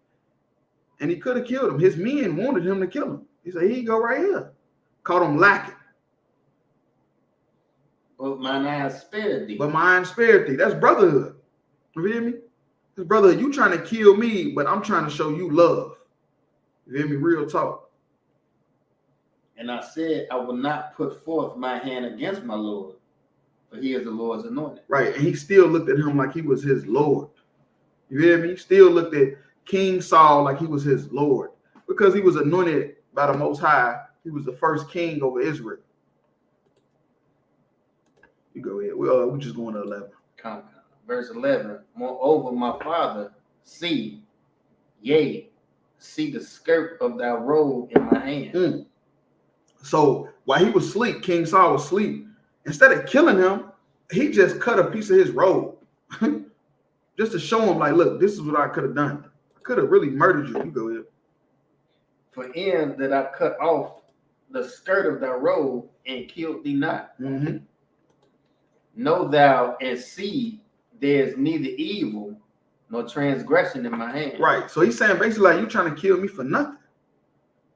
S4: And he could have killed him. His men wanted him to kill him. He said, here you go right here. Caught him lacking.
S6: But mine eyes spared thee.
S4: But mine spared thee. That's brotherhood. You feel me? That's brotherhood. You trying to kill me, but I'm trying to show you love. You feel me? Real talk.
S6: And I said, I will not put forth my hand against my Lord, for he is the Lord's anointed. Right. And he still looked at him like he was his Lord. You hear me? He still looked at King Saul like he was his Lord, because he was anointed by the Most High. He was the first king over Israel. You go ahead. We're just going to 11. Come. Verse 11. Moreover, my father, see the skirt of thy robe in my hand.
S4: So while he was asleep, King Saul was asleep. Instead of killing him, he just cut a piece of his robe just to show him, like, look, this is what I could have done. I could have really murdered you. You go ahead.
S6: For in that I cut off the skirt of thy robe and killed thee not.
S4: Mm-hmm.
S6: Know thou and see there is neither evil no transgression in my hand.
S4: Right. So he's saying basically like you trying to kill me for nothing.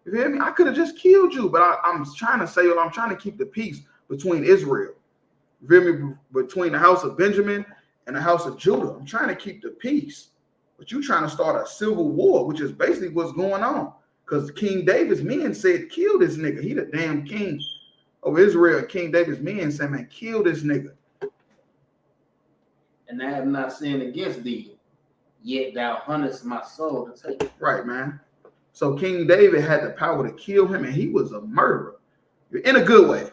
S4: You feel me? I could have just killed you, but I'm trying to say, I'm trying to keep the peace between Israel. You feel me? Between the house of Benjamin and the house of Judah. I'm trying to keep the peace. But you trying to start a civil war, which is basically what's going on. Because King David's men said, kill this nigga. He the damn king of Israel. King David's men said, man, kill this nigga.
S6: And I have not sinned against thee, yet thou huntest my soul to take it.
S4: Right, man. So King David had the power to kill him, and he was a murderer. In a good way.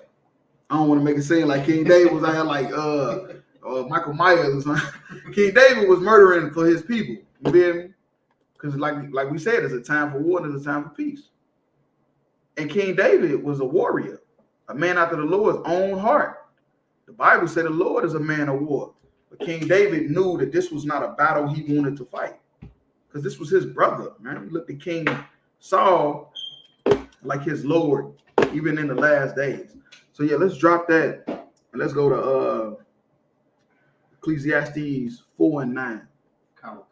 S4: I don't want to make it seem like King David was out here like Michael Myers or something. King David was murdering for his people. You feel me? Because like we said, there's a time for war and there's a time for peace. And King David was a warrior, a man after the Lord's own heart. The Bible said the Lord is a man of war. But King David knew that this was not a battle he wanted to fight. Because this was his brother, man. He looked at King Saul like his Lord, even in the last days. So yeah, let's drop that and let's go to Ecclesiastes 4 and 9.
S6: Count.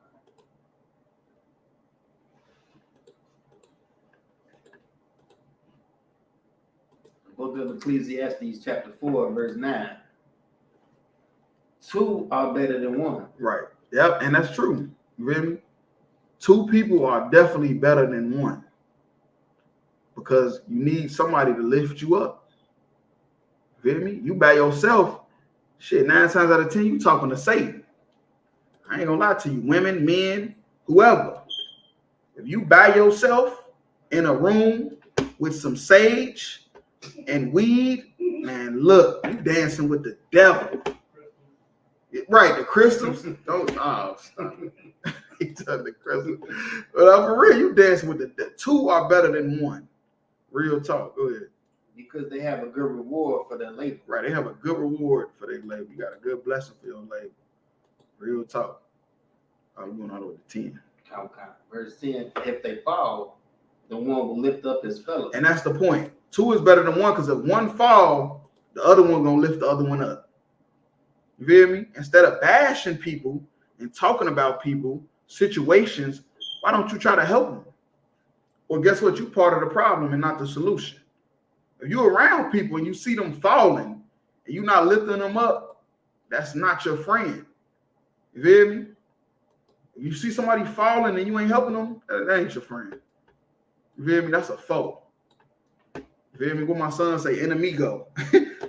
S6: Book of Ecclesiastes chapter 4, verse 9. Two are better than one.
S4: Right. Yep, and that's true. You feel me? Two people are definitely better than one. Because you need somebody to lift you up. You feel me? You by yourself, shit, 9 times out of 10, you talking to Satan. I ain't gonna lie to you. Women, men, whoever. If you by yourself in a room with some sage and weed, man, look, you dancing with the devil. Right, the crystals. Don't he took the crystals. But for real, you dancing with the two are better than one. Real talk. Go ahead.
S6: Because they have a good reward for their labor.
S4: Right, they have a good reward for their labor. You got a good blessing for your labor. Real talk. I'm going all the way to 10.
S6: Count. Verse 10. If they fall, the one will lift up his fellow.
S4: And that's the point. Two is better than one because if one fall, the other one gonna lift the other one up. You feel me? Instead of bashing people and talking about people, situations, why don't you try to help them? Well, guess what? You're part of the problem and not the solution. If you're around people and you see them falling and you're not lifting them up, that's not your friend. You feel me? If you see somebody falling and you ain't helping them, that ain't your friend. You feel me? That's a foe. You feel me? What my son say, enemigo.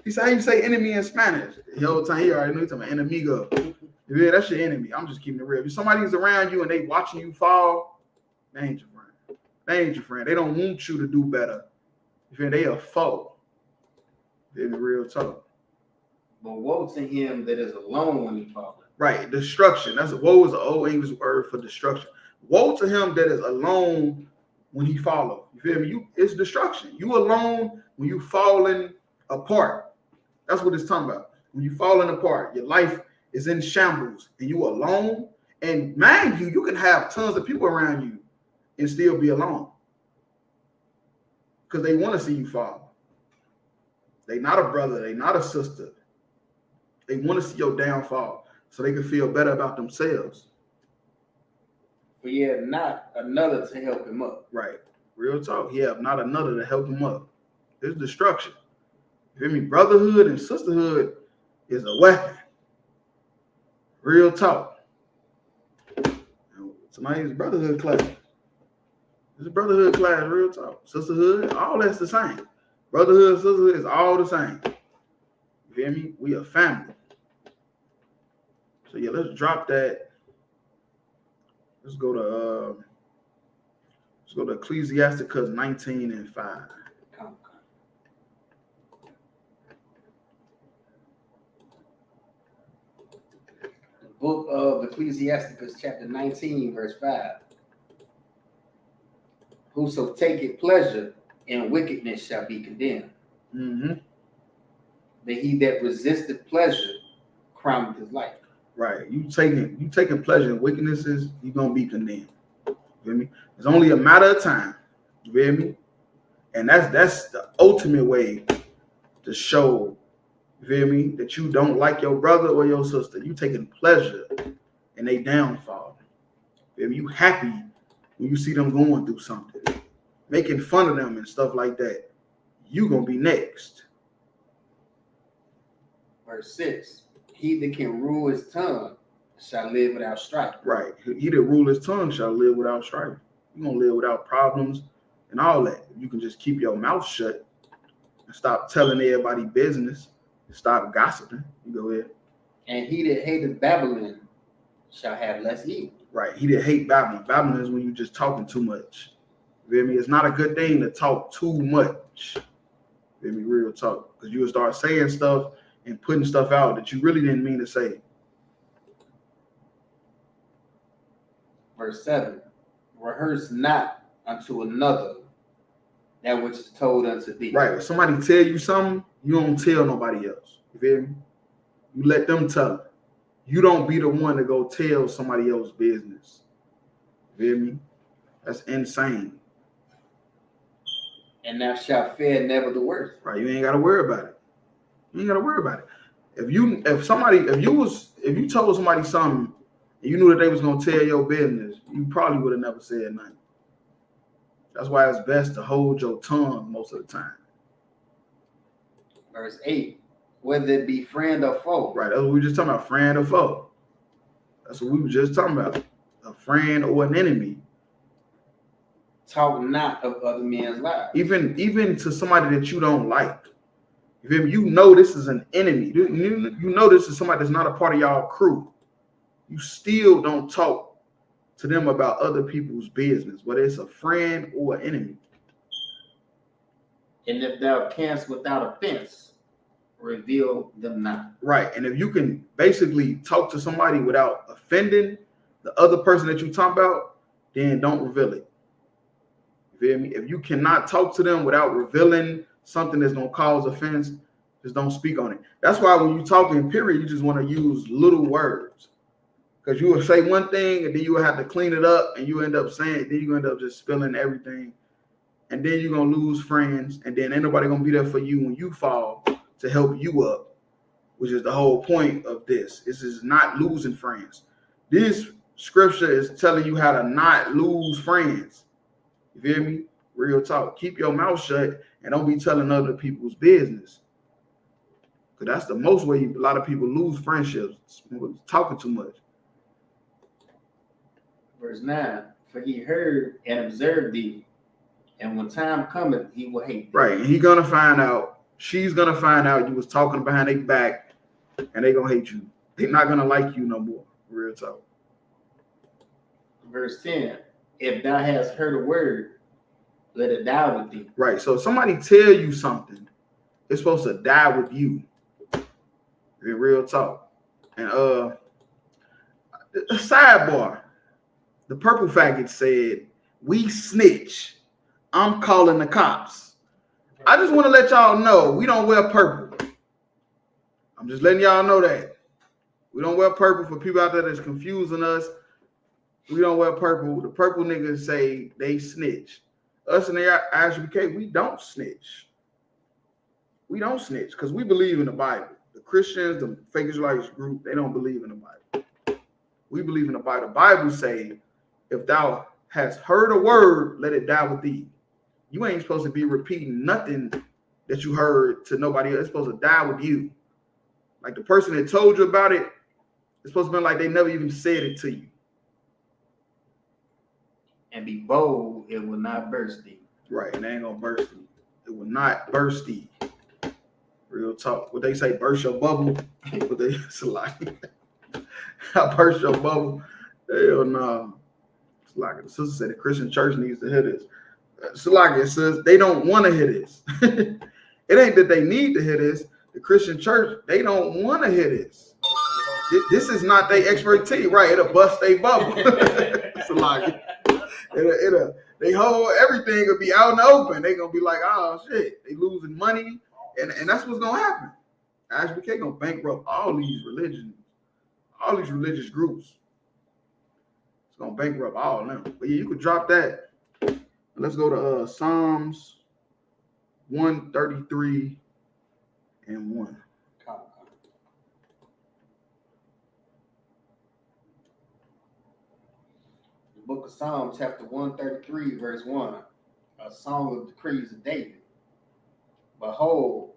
S4: He said, how you say enemy in Spanish? The whole time he already knew he's talking about enemigo. You feel? That's your enemy. I'm just keeping it real. If somebody's around you and they watching you fall, they ain't your friend. They ain't your friend. They don't want you to do better. You feel? They a foe. They're the real talk.
S6: But woe to him that is alone when he falleth.
S4: Right, destruction. That's woe is an old English word for destruction. Woe to him that is alone when he follows. You feel me? It's destruction. You alone when you falling apart. That's what it's talking about. When you falling apart, your life is in shambles, and you alone. And mind you, you can have tons of people around you and still be alone because they want to see you fall. They not a brother. They not a sister. They want to see your downfall so they can feel better about themselves.
S6: For he had not another to help him up.
S4: Right. Real talk. He have not another to help him up. It's destruction. You feel me? Brotherhood and sisterhood is a weapon. Real talk. Tonight's brotherhood class. It's a brotherhood class, real talk. Sisterhood, all that's the same. Brotherhood, sisterhood is all the same. You feel me? We a family. So yeah, let's drop that. Let's go to Ecclesiasticus 19 and 5.
S6: The book of Ecclesiasticus chapter 19, verse 5. Whoso taketh pleasure in wickedness shall be condemned.
S4: Mm-hmm.
S6: But he that resisteth pleasure crowneth his life.
S4: Right. You taking pleasure in wickednesses, you're gonna be condemned. You feel me? It's only a matter of time. You feel me? And that's the ultimate way to show, you feel me, that you don't like your brother or your sister. You taking pleasure in their downfall. If you happy when you see them going through something, making fun of them and stuff like that, you gonna be next.
S6: Verse 6, he that can rule his tongue shall live without strife.
S4: Right. He that rule his tongue shall live without strife. You're gonna live without problems and all that. You can just keep your mouth shut and stop telling everybody business. Stop gossiping. You go ahead.
S6: And he that hateth Babylon shall have less evil.
S4: Right. He that hate Babylon. Babylon is when you just talking too much. You feel me? It's not a good thing to talk too much. You feel me? Real talk. Because you will start saying stuff and putting stuff out that you really didn't mean to say.
S6: Verse 7, rehearse not unto another that which is told unto thee.
S4: Right. If somebody tell you something, you don't tell nobody else. You feel me? You let them tell it. You don't be the one to go tell somebody else's business. You feel me? That's insane.
S6: And thou shalt fare never the worse.
S4: Right. You ain't gotta worry about it. You ain't gotta worry about it. If you told somebody something and you knew that they was gonna tell your business, you probably would have never said nothing. That's why it's best to hold your tongue most of the time.
S6: Verse 8, whether it be friend or foe.
S4: Right. That's what we were just talking about, friend or foe. That's what we were just talking about. A friend or an enemy.
S6: Talk not of other men's lives.
S4: Even to somebody that you don't like. If you know this is an enemy, you know this is somebody that's not a part of y'all crew, you still don't talk to them about other people's business, whether it's a friend or an enemy.
S6: And if thou canst without offense, reveal them not.
S4: Right. And if you can basically talk to somebody without offending the other person that you talk about, then don't reveal it. You feel me? If you cannot talk to them without revealing something that's going to cause offense, just don't speak on it. That's why when you talk in period, you just want to use little words. Because you will say one thing and then you will have to clean it up and you end up saying, then you end up just spilling everything. And then you're going to lose friends. And then ain't nobody going to be there for you when you fall to help you up, which is the whole point of this. This is not losing friends. This scripture is telling you how to not lose friends. You feel me? Real talk. Keep your mouth shut and don't be telling other people's business. Because that's the most way a lot of people lose friendships, talking too much.
S6: Verse 9, for he heard and observed thee, and when time cometh, he will hate thee.
S4: Right, and he's going to find out, she's going to find out you was talking behind their back, and they going to hate you. They're not going to like you no more. Real talk.
S6: Verse 10, if thou hast heard a word, let it die with thee.
S4: Right, so if somebody tell you something, it's supposed to die with you. In real talk. And a sidebar, the purple faggot said, we snitch. I'm calling the cops. I just want to let y'all know we don't wear purple. I'm just letting y'all know that. We don't wear purple. For people out there that's confusing us, we don't wear purple. The purple niggas say they snitch. Us and the ISBK, we don't snitch. We don't snitch because we believe in the Bible. The Christians, the fake Israelites group, they don't believe in the Bible. We believe in the Bible. The Bible say, if thou hast heard a word, let it die with thee. You ain't supposed to be repeating nothing that you heard to nobody else. It's supposed to die with you. Like the person that told you about it, it's supposed to be like they never even said it to you.
S6: And be bold, it will not burst thee.
S4: Right, and they ain't gonna burst thee. It will not burst thee. Real talk. What they say, burst your bubble. What they say, like, I burst your bubble. Hell no. It's like the sister said, the Christian church needs to hear this. It's like it says they don't want to hear this. It ain't that they need to hear this. The Christian church, they don't want to hear this. This is not their expertise, right? It'll bust their bubble. It's like they whole everything will be out in the open. They gonna be like, oh shit, they losing money. And that's what's gonna happen. ISBK gonna bankrupt all these religions, all these religious groups. It's gonna bankrupt all of them. But yeah, you could drop that. Let's go to Psalms 133 and 1.
S6: Book of Psalms, chapter 133, verse 1, a song of decrees of David. Behold,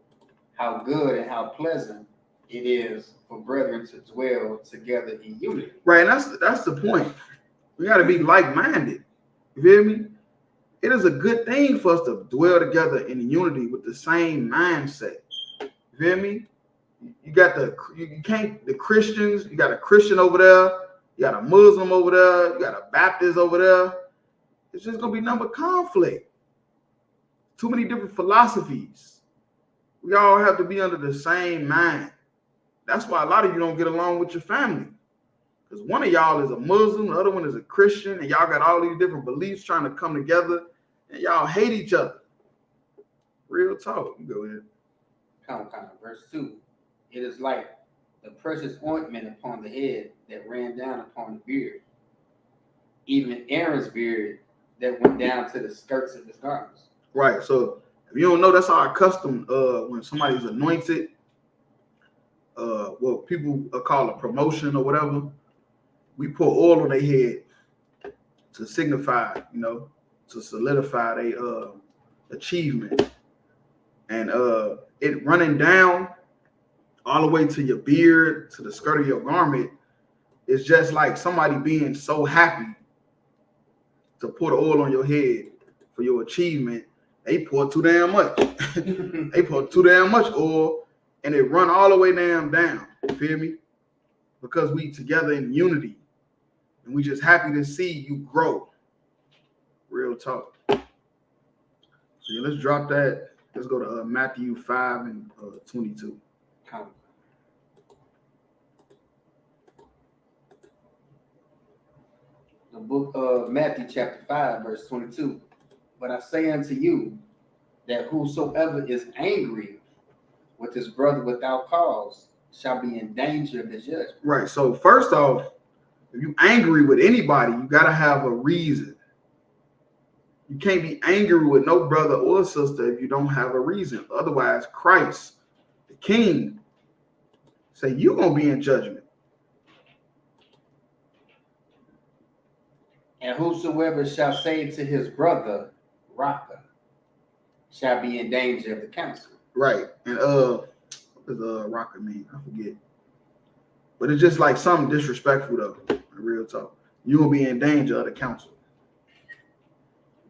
S6: how good and how pleasant it is for brethren to dwell together in unity.
S4: Right, and that's the point. We got to be like-minded. You feel me? It is a good thing for us to dwell together in unity with the same mindset. You feel me? You got the Christians, you got a Christian over there, you got a Muslim over there, you got a Baptist over there. It's just gonna be number conflict. Too many different philosophies. We all have to be under the same mind. That's why a lot of you don't get along with your family. Because one of y'all is a Muslim, the other one is a Christian, and y'all got all these different beliefs trying to come together, and y'all hate each other. Real talk. You go ahead.
S6: Verse 2. It is like the precious ointment upon the head that ran down upon the beard, even Aaron's beard that went down to the skirts of his garments.
S4: Right. So if you don't know, that's our custom. When somebody's anointed, what people call a promotion or whatever, we pour oil on their head to signify, to solidify their achievement. And it running down all the way to your beard, to the skirt of your garment, is just like somebody being so happy to pour the oil on your head for your achievement. They pour too damn much. They pour too damn much oil, and it run all the way down. You feel me? Because we together in unity, and we just happy to see you grow. Real talk. So yeah, let's drop that. Let's go to Matthew 5 and 22.
S6: The book of Matthew chapter 5, verse 22. But I say unto you that whosoever is angry with his brother without cause shall be in danger of the judgment.
S4: Right. So first off, if you're angry with anybody, you got to have a reason. You can't be angry with no brother or sister if you don't have a reason. Otherwise, Christ, the King, say you're going to be in judgment.
S6: And whosoever shall say to his brother, Raka, shall be in danger of the council.
S4: Right. And what does Raka mean? I forget. But it's just like something disrespectful though. Real talk. You will be in danger of the council.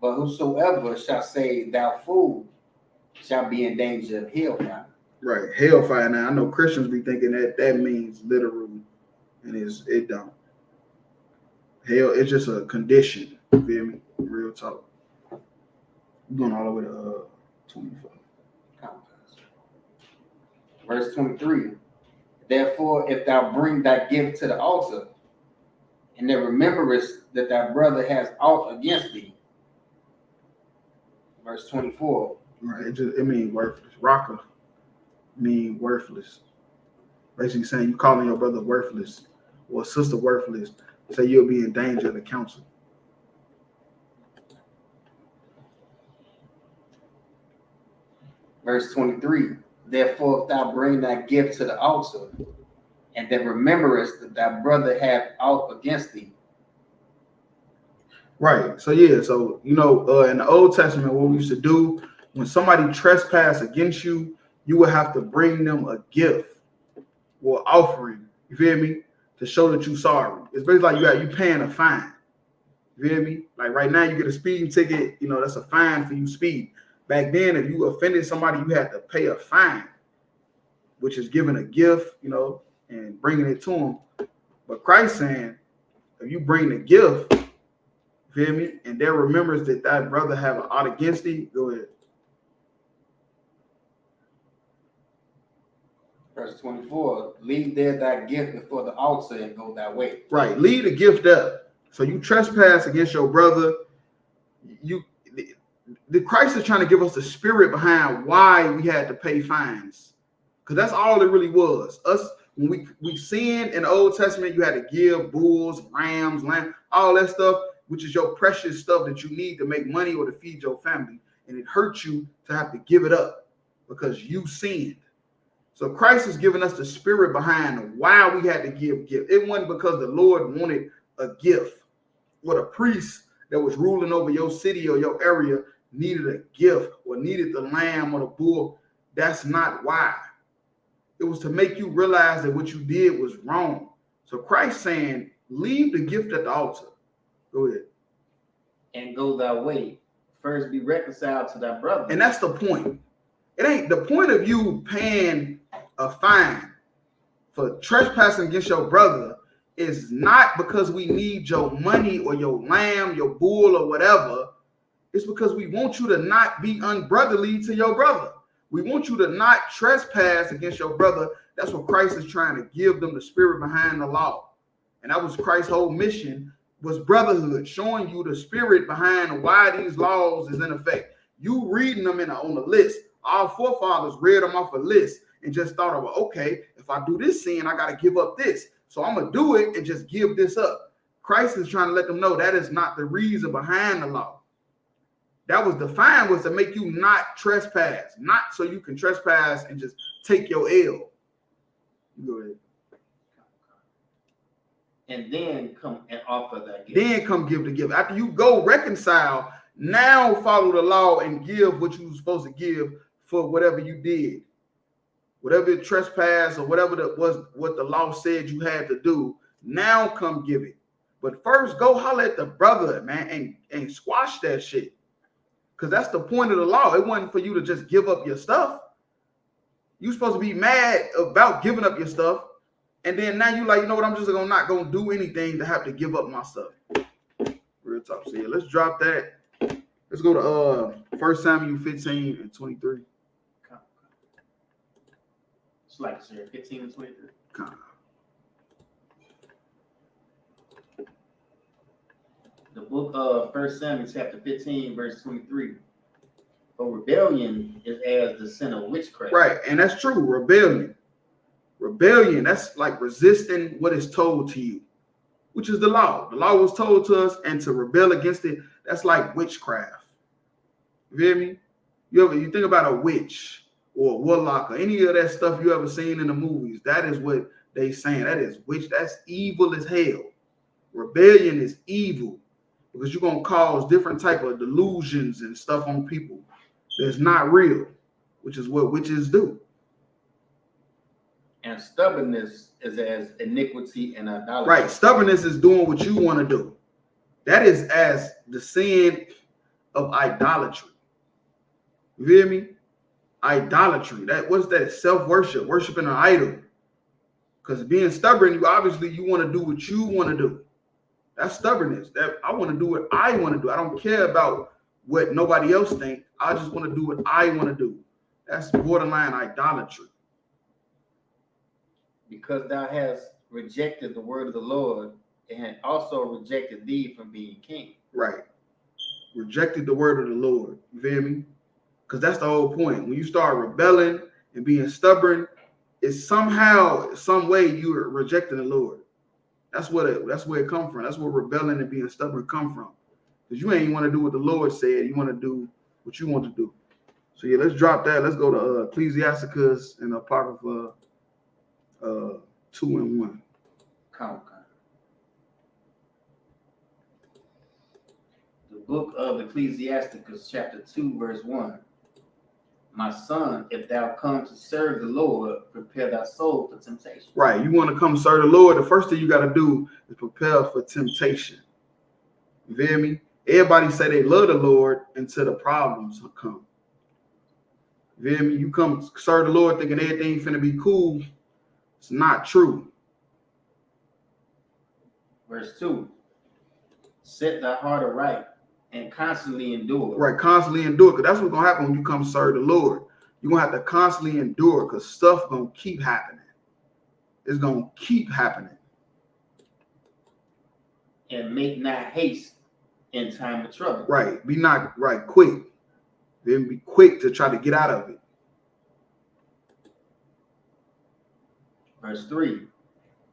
S6: But whosoever shall say thou fool shall be in danger of hellfire.
S4: Right. Hellfire. Now I know Christians be thinking that means literal, and it don't. Hell, it's just a condition. You feel me? Real talk. We're going all the way to 24.
S6: Verse 23. Therefore, if thou bring thy gift to the altar, and there rememberest that thy brother has aught against thee. Verse 24.
S4: Right. It means worthless. Raka mean worthless. Basically saying you calling your brother worthless or sister worthless, say you'll be in danger of the council.
S6: Verse 23. Therefore, if thou bring thy gift to the altar, and then rememberest that thy brother hath aught against thee.
S4: Right. So yeah. So in the Old Testament, what we used to do when somebody trespassed against you, you would have to bring them a gift or offering. You feel me? To show that you're sorry. It's basically like you paying a fine. You feel me? Like right now, you get a speeding ticket. That's a fine for you speed. Back then, if you offended somebody, you had to pay a fine, which is giving a gift, and bringing it to them. But Christ saying, if you bring the gift, you feel me, and there remembers that that brother have an ought against thee, go ahead.
S6: Verse 24, leave there thy gift before the altar and go thy way.
S4: Right, leave the gift up. So you trespass against your brother. The Christ is trying to give us the spirit behind why we had to pay fines. Because that's all it really was. Us, when we sinned in the Old Testament, you had to give bulls, rams, lamb, all that stuff, which is your precious stuff that you need to make money or to feed your family. And it hurts you to have to give it up because you sinned. So Christ has given us the spirit behind why we had to give gift. It wasn't because the Lord wanted a gift. what a priest that was ruling over your city or your area needed a gift or needed the lamb or the bull. That's not why. It was to make you realize that what you did was wrong. So Christ saying, leave the gift at the altar. Go ahead.
S6: And go thy way. First be reconciled to thy brother.
S4: And that's the point. It ain't the point of you paying a fine for trespassing against your brother is not because we need your money or your lamb, your bull or whatever. It's because we want you to not be unbrotherly to your brother. We want you to not trespass against your brother. That's what Christ is trying to give them, the spirit behind the law. And that was Christ's whole mission, was brotherhood, showing you the spirit behind why these laws is in effect. You reading them on a list. Our forefathers read them off a list and just thought of, okay, if I do this sin, I got to give up this. So I'm going to do it and just give this up. Christ is trying to let them know that is not the reason behind the law. That was the fine, was to make you not trespass, not so you can trespass and just take your L. Go ahead.
S6: And then come and offer that gift.
S4: Then come give the gift. After you go reconcile, now follow the law and give what you were supposed to give for whatever you did. Whatever trespass or whatever that was what the law said you had to do, now come give it. But first, go holler at the brother, man, and squash that shit. Because that's the point of the law. It wasn't for you to just give up your stuff. You're supposed to be mad about giving up your stuff. And then now you like, you know what, I'm just not going to do anything to have to give up my stuff. Real talk. So yeah, let's drop that. Let's go to 1 Samuel 15 and 23.
S6: It's like, sir, 15 and 23.
S4: Kind of.
S6: The book of 1 Samuel chapter 15, verse 23. For rebellion is as the sin of witchcraft.
S4: Right, and that's true. Rebellion. Rebellion, that's like resisting what is told to you, which is the law. The law was told to us, and to rebel against it, that's like witchcraft. You hear me? You think about a witch or a warlock or any of that stuff you ever seen in the movies, that is what they saying. That is witch. That's evil as hell. Rebellion is evil because you're going to cause different type of delusions and stuff on people that's not real, which is what witches do.
S6: And stubbornness is as iniquity and idolatry.
S4: Right. Stubbornness is doing what you want to do. That is as the sin of idolatry. You hear me? Idolatry. What's that? Self-worship, worshiping an idol. Because being stubborn, you want to do what you want to do. That's stubbornness. That I want to do what I want to do. I don't care about what nobody else thinks. I just want to do what I want to do. That's borderline idolatry.
S6: Because thou hast rejected the word of the Lord and also rejected thee from being king.
S4: Right. Rejected the word of the Lord. You feel me? Because that's the whole point. When you start rebelling and being stubborn, it's somehow, some way you're rejecting the Lord. That's where it comes from. That's where rebelling and being stubborn come from. Because you ain't want to do what the Lord said. You want to do what you want to do. So yeah, let's drop that. Let's go to Ecclesiasticus and Apocrypha 2 and 1.
S6: Come. The book of Ecclesiasticus, chapter 2, verse 1. My son, if thou come to serve the Lord, prepare thy soul for temptation.
S4: Right. You want to come serve the Lord, the first thing you got to do is prepare for temptation. You feel me? Everybody say they love the Lord until the problems come. You feel me? You come serve the Lord thinking everything finna be cool. It's not true.
S6: Verse 2. Set thy heart aright and constantly endure.
S4: Right, constantly endure, because that's what's going to happen when you come serve the Lord. You're going to have to constantly endure because stuff going to keep happening. It's going to keep happening.
S6: And make not haste in time of trouble.
S4: Right, be not right quick. Then be quick to try to get out of it.
S6: Verse 3.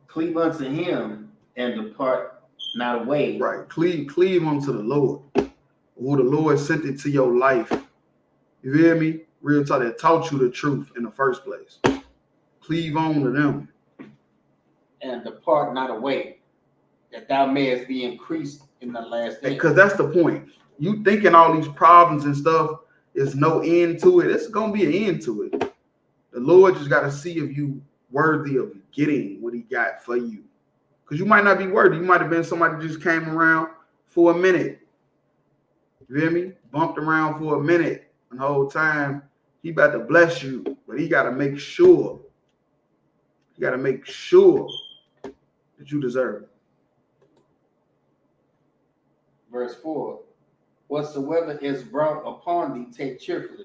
S6: Cleave unto him and depart not away.
S4: Right, cleave unto the Lord. Who the Lord sent into your life. You hear me? Real talk, that taught you the truth in the first place. Cleave on to them.
S6: And depart not away, that thou mayest be increased in the last day.
S4: Because that's the point. You thinking all these problems and stuff is no end to it. It's gonna be an end to it. The Lord just got to see if you worthy of getting what he got for you. Because you might not be worthy. You might have been somebody who just came around for a minute. You hear me? Bumped around for a minute. And the whole time, he about to bless you. But he got to make sure. You got to make sure that you deserve it.
S6: Verse 4. Whatsoever is brought upon thee, take cheerfully.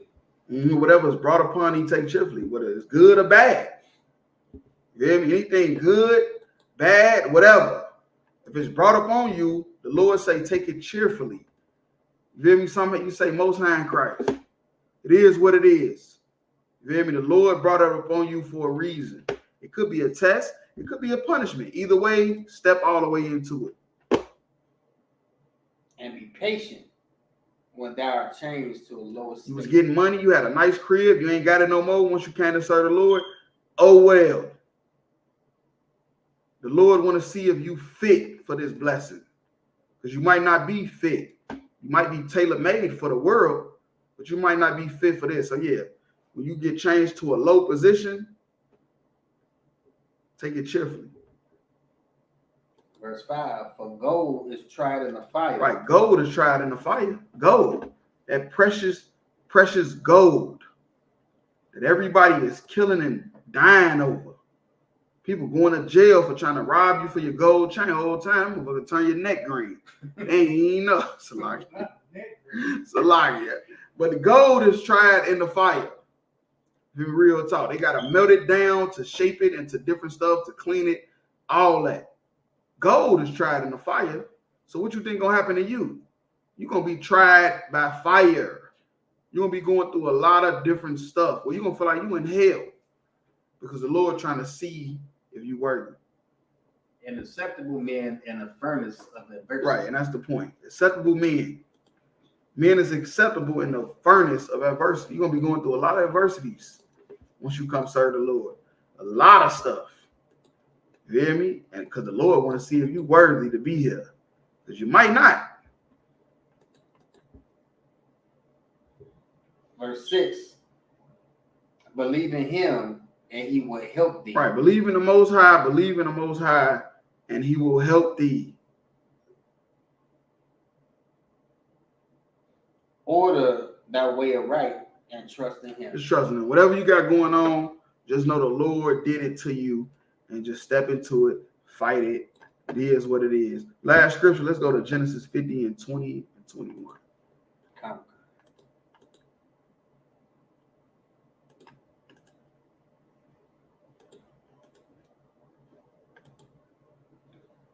S4: Whatever is brought upon thee, take cheerfully. Whether it's good or bad. You hear me? Anything good, bad, whatever. If it's brought upon you, the Lord say, take it cheerfully. You hear me? Something you say, Most High in Christ. It is what it is. You hear me? The Lord brought it upon you for a reason. It could be a test. It could be a punishment. Either way, step all the way into it.
S6: And be patient when thou art changed to a lower state.
S4: You was getting money. You had a nice crib. You ain't got it no more once you came to serve the Lord. Oh, well. The Lord want to see if you fit for this blessing. Because you might not be fit. You might be tailor-made for the world, but you might not be fit for this. So, yeah, when you get changed to a low position, take it cheerfully.
S6: Verse 5, for gold is tried in the fire.
S4: Right, gold is tried in the fire. Gold, that precious, precious gold that everybody is killing and dying over. People going to jail for trying to rob you for your gold chain the whole time. I'm going to turn your neck green. Ain't no Salakia. But the gold is tried in the fire. In real talk, they got to melt it down to shape it into different stuff, to clean it, all that. Gold is tried in the fire. So what you think gonna happen to you? You're gonna be tried by fire. You're gonna be going through a lot of different stuff. Well, you're gonna feel like you in hell because the Lord trying to see if you worthy.
S6: And acceptable men in the furnace of adversity.
S4: Right, and that's the point. Acceptable men. Men is acceptable in the furnace of adversity. You're gonna be going through a lot of adversities once you come serve the Lord. A lot of stuff. You hear me? And because the Lord want to see if you worthy to be here. Because you might not.
S6: Verse 6. Believe in him and he will help thee.
S4: Right. Believe in the Most High. Believe in the Most High and he will help thee.
S6: Order thy way aright and trust in him.
S4: Just trust in him. Whatever you got going on, just know the Lord did it to you. And just step into it, fight it. It is what it is. Last scripture, let's go to Genesis 50 and 20 and 21.
S6: Come.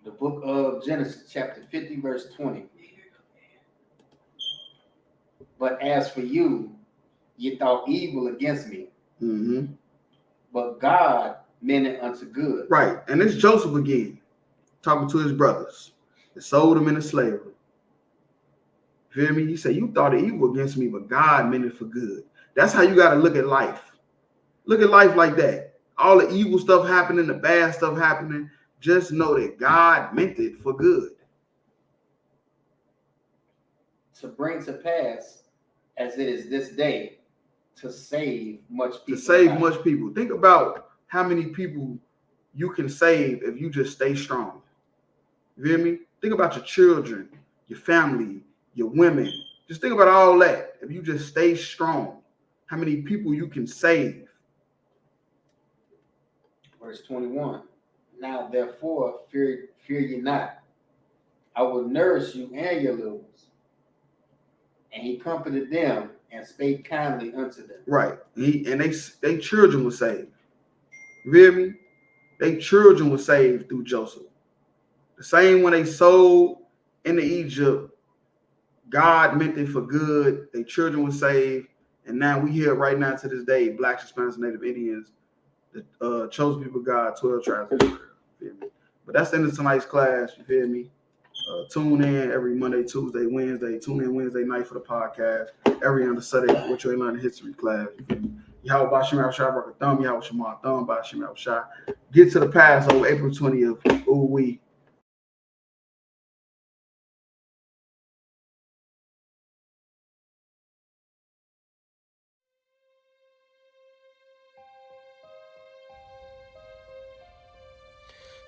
S6: The book of Genesis, chapter 50, verse 20. But as for you, ye thought evil against me.
S4: Mm-hmm.
S6: But God meant it unto good.
S4: Right. And it's Joseph again, talking to his brothers that sold him into slavery. You feel me? He said, you thought evil against me, but God meant it for good. That's how you got to look at life. Look at life like that. All the evil stuff happening, the bad stuff happening, just know that God meant it for good.
S6: To bring to pass, as it is this day, to save much people.
S4: To save much people. Think about how many people you can save if you just stay strong. You hear me? Think about your children, your family, your women. Just think about all that. If you just stay strong, how many people you can save.
S6: Verse 21. Now therefore fear ye not. I will nourish you and your little ones. And he comforted them and spake kindly unto them.
S4: Right. And they children were saved. You hear me? They children were saved through Joseph. The same when they sold into Egypt, God meant it for good. Their children were saved. And now we hear right now to this day, Blacks, Hispanics, Native Indians, the chosen people of God, 12 tribes of Israel. You feel me? But that's the end of tonight's class. You feel me? Tune in every Monday, Tuesday, Wednesday. Tune in Wednesday night for the podcast. Every other Sunday for what you ain't learned history class. You feel me? Yahweh Bashim Al-Shah, Rock a Thumb, Yahweh Shema Thumb, Bashim Al-Shah. Get to the Passover, April 20th. Ooh, we.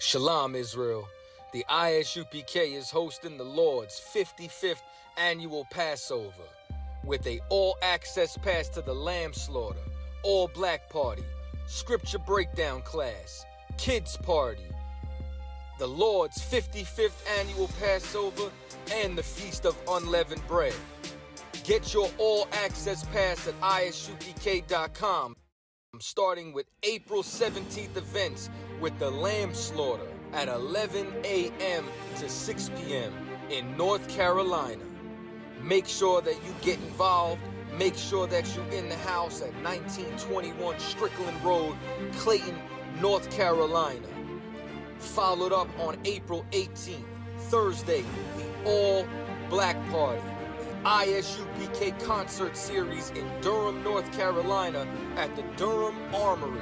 S5: Shalom, Israel. The ISUPK is hosting the Lord's 55th annual Passover with a all-access pass to the lamb slaughter, all-black party, scripture breakdown class, kids party, the Lord's 55th annual Passover, and the Feast of Unleavened Bread. Get your all-access pass at isupk.com, starting with April 17th events with the lamb slaughter at 11 a.m. to 6 p.m. in North Carolina. Make sure that you get involved. Make sure that you're in the house at 1921 Strickland Road, Clayton, North Carolina. Followed up on April 18th, Thursday, the all-black party. ISUPK concert series in Durham, North Carolina at the Durham Armory.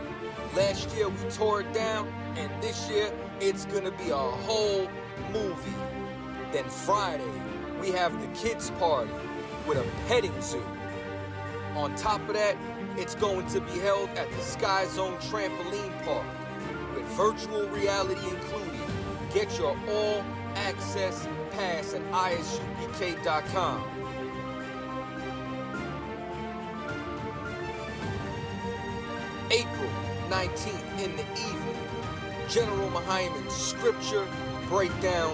S5: Last year we tore it down, and this year it's gonna be a whole movie. Then Friday, we have the kids party with a petting zoo. On top of that, it's going to be held at the Sky Zone Trampoline Park with virtual reality included. Get your all-access pass at isupk.com. April 19th in the evening, General Mahaiman's scripture breakdown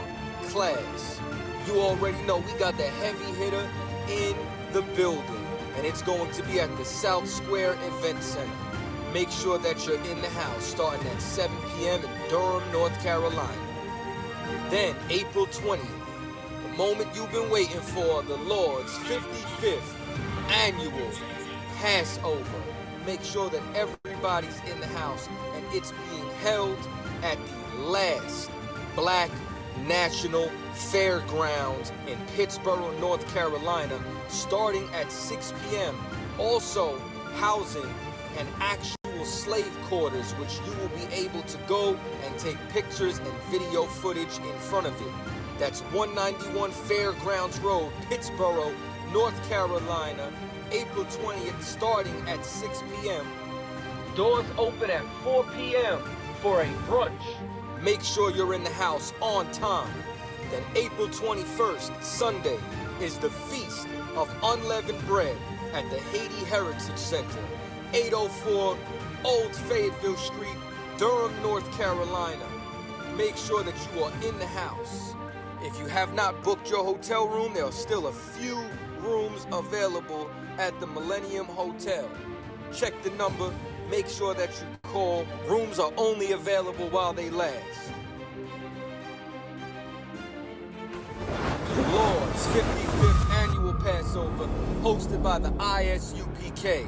S5: class. You already know we got the heavy hitter in the building, and it's going to be at the South Square Event Center. Make sure that you're in the house starting at 7 p.m. in Durham, North Carolina. Then April 20th, the moment you've been waiting for, the Lord's 55th annual Passover. Make sure that everybody's in the house, and it's being held at the last Black National Fairgrounds in Pittsboro, North Carolina, starting at 6 p.m. Also housing an actual slave quarters, which you will be able to go and take pictures and video footage in front of it. That's 191 Fairgrounds Road, Pittsboro, North Carolina, April 20th, starting at 6 p.m. Doors open at 4 p.m. for a brunch. Make sure you're in the house on time. Then April 21st, Sunday, is the Feast of Unleavened Bread at the Haiti Heritage Center, 804 Old Fayetteville Street, Durham, North Carolina. Make sure that you are in the house. If you have not booked your hotel room, there are still a few rooms available at the Millennium Hotel. Check the number. Make sure that you call. Rooms are only available while they last. The Lord's 55th annual Passover, hosted by the ISUPK.